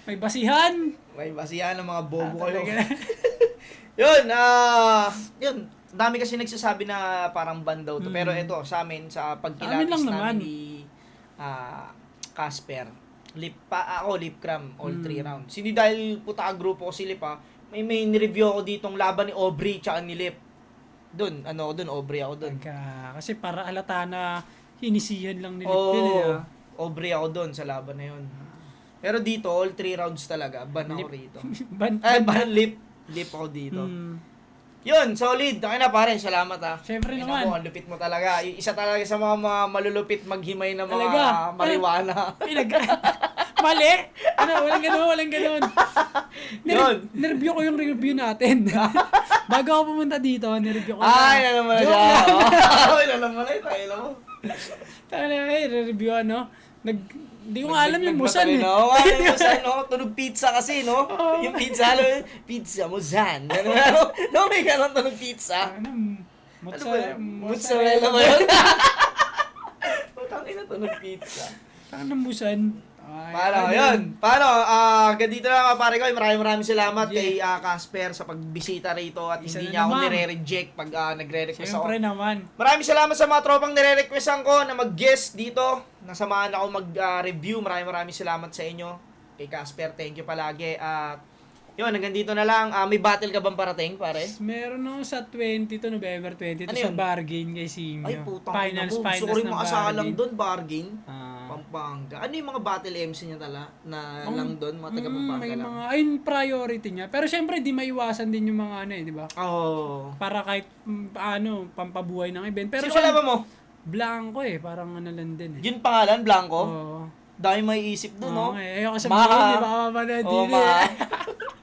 May basihan. May basihan ng mga bobo kayo. Talaga. Yun, yun. Dami kasi nagsasabi na parang ban daw to. Pero ito, sa amin, sa Amin pagkilapis lang namin naman. ni Casper, Lip Cram, all 3 rounds. Hindi dahil puta grupo ko si Lip may review ako ditong laban ni Aubrey tsaka ni Lip. Doon, Aubrey ako doon. Kasi para halata na hinisihan lang nila. Oo, Aubrey ako doon sa laban na yun. Pero dito, all 3 rounds talaga, ban ako rito. Ban Ban Lip ako dito. Hmm. Yun, solid. Kaya na pare, salamat Siyempre Ina naman. mo, ang lupit mo talaga. Isa talaga sa mga malulupit maghimay na mga Talaga? marijuana. Mali! Walang ganun. Yun. Nireview ko yung review natin. Bago ako pumunta dito, nireview ko Ay, alam mo na Joke siya. lang. Ay, alam mo na yun. Tayo mo. Review hindi ko nga alam yung musan eh. Oo, yung musan, no? Tunog pizza kasi, no? Yung pizza, pizza mo, Zan. No, may ganun tunog pizza. Mozzarella ba yun? Putangin na tunog pizza. Tangan ng musan. Paano, yun. Paano, ganito na mga pare ko. Maraming salamat kay Casper sa pagbisita rito at Isa hindi na niya ako naman. nire-reject pag nagre-request ako. Siyempre naman. Maraming salamat sa mga tropang nire-requestan ko na mag-guest dito. Nasamahan ako mag-review. Maraming salamat sa inyo. Kay Casper, thank you palagi. At yun, hanggang dito na lang. May battle ka bang parating, pare? Meron ako sa 22 November 22 Ano sa yun? bargain kay Simio. Ay, putang ina Finals mo. Gusto ko rin ng makasaka lang bargain. doon, bargain. Ah. Pampanga. Ano yung mga battle MC niya lang doon? Mga taga Pampanga may lang. mga, ayun priority niya. Pero syempre, di maiwasan din yung mga di ba? Oo. Para kahit pampabuhay ng event. Pero Sino kalaban mo? Blanco parang lang din Yun pangalan, Blanco? Oo. Dami may isip doon, no? Ayoko sabihin, di ba mapapanood din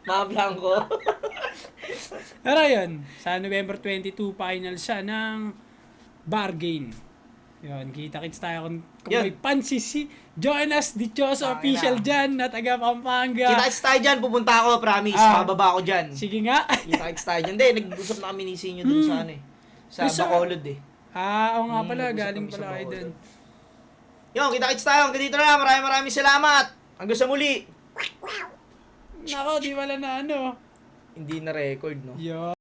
Ma Blanco. Pero yun, sa November 22, final siya ng bargain. Yun, kita-kits tayo kung Yun. may pansi si Jonas Dichoso official dyan na taga Pampanga. Kita-kits tayo dyan, pupunta ako, promise. Bababa ako dyan. Sige nga. Kita-kits tayo dyan. Hindi, nag-usap na kami ni Sinyo dun sa sa Bacolod eh. Oo nga pala, nag-usap galing kami sa pala kayo Bacolod. dun. Yun, kita-kits tayo. Hanggang dito na. Maraming salamat. Hanggang sa muli. Nako, di wala na Hindi na record, no? Yo.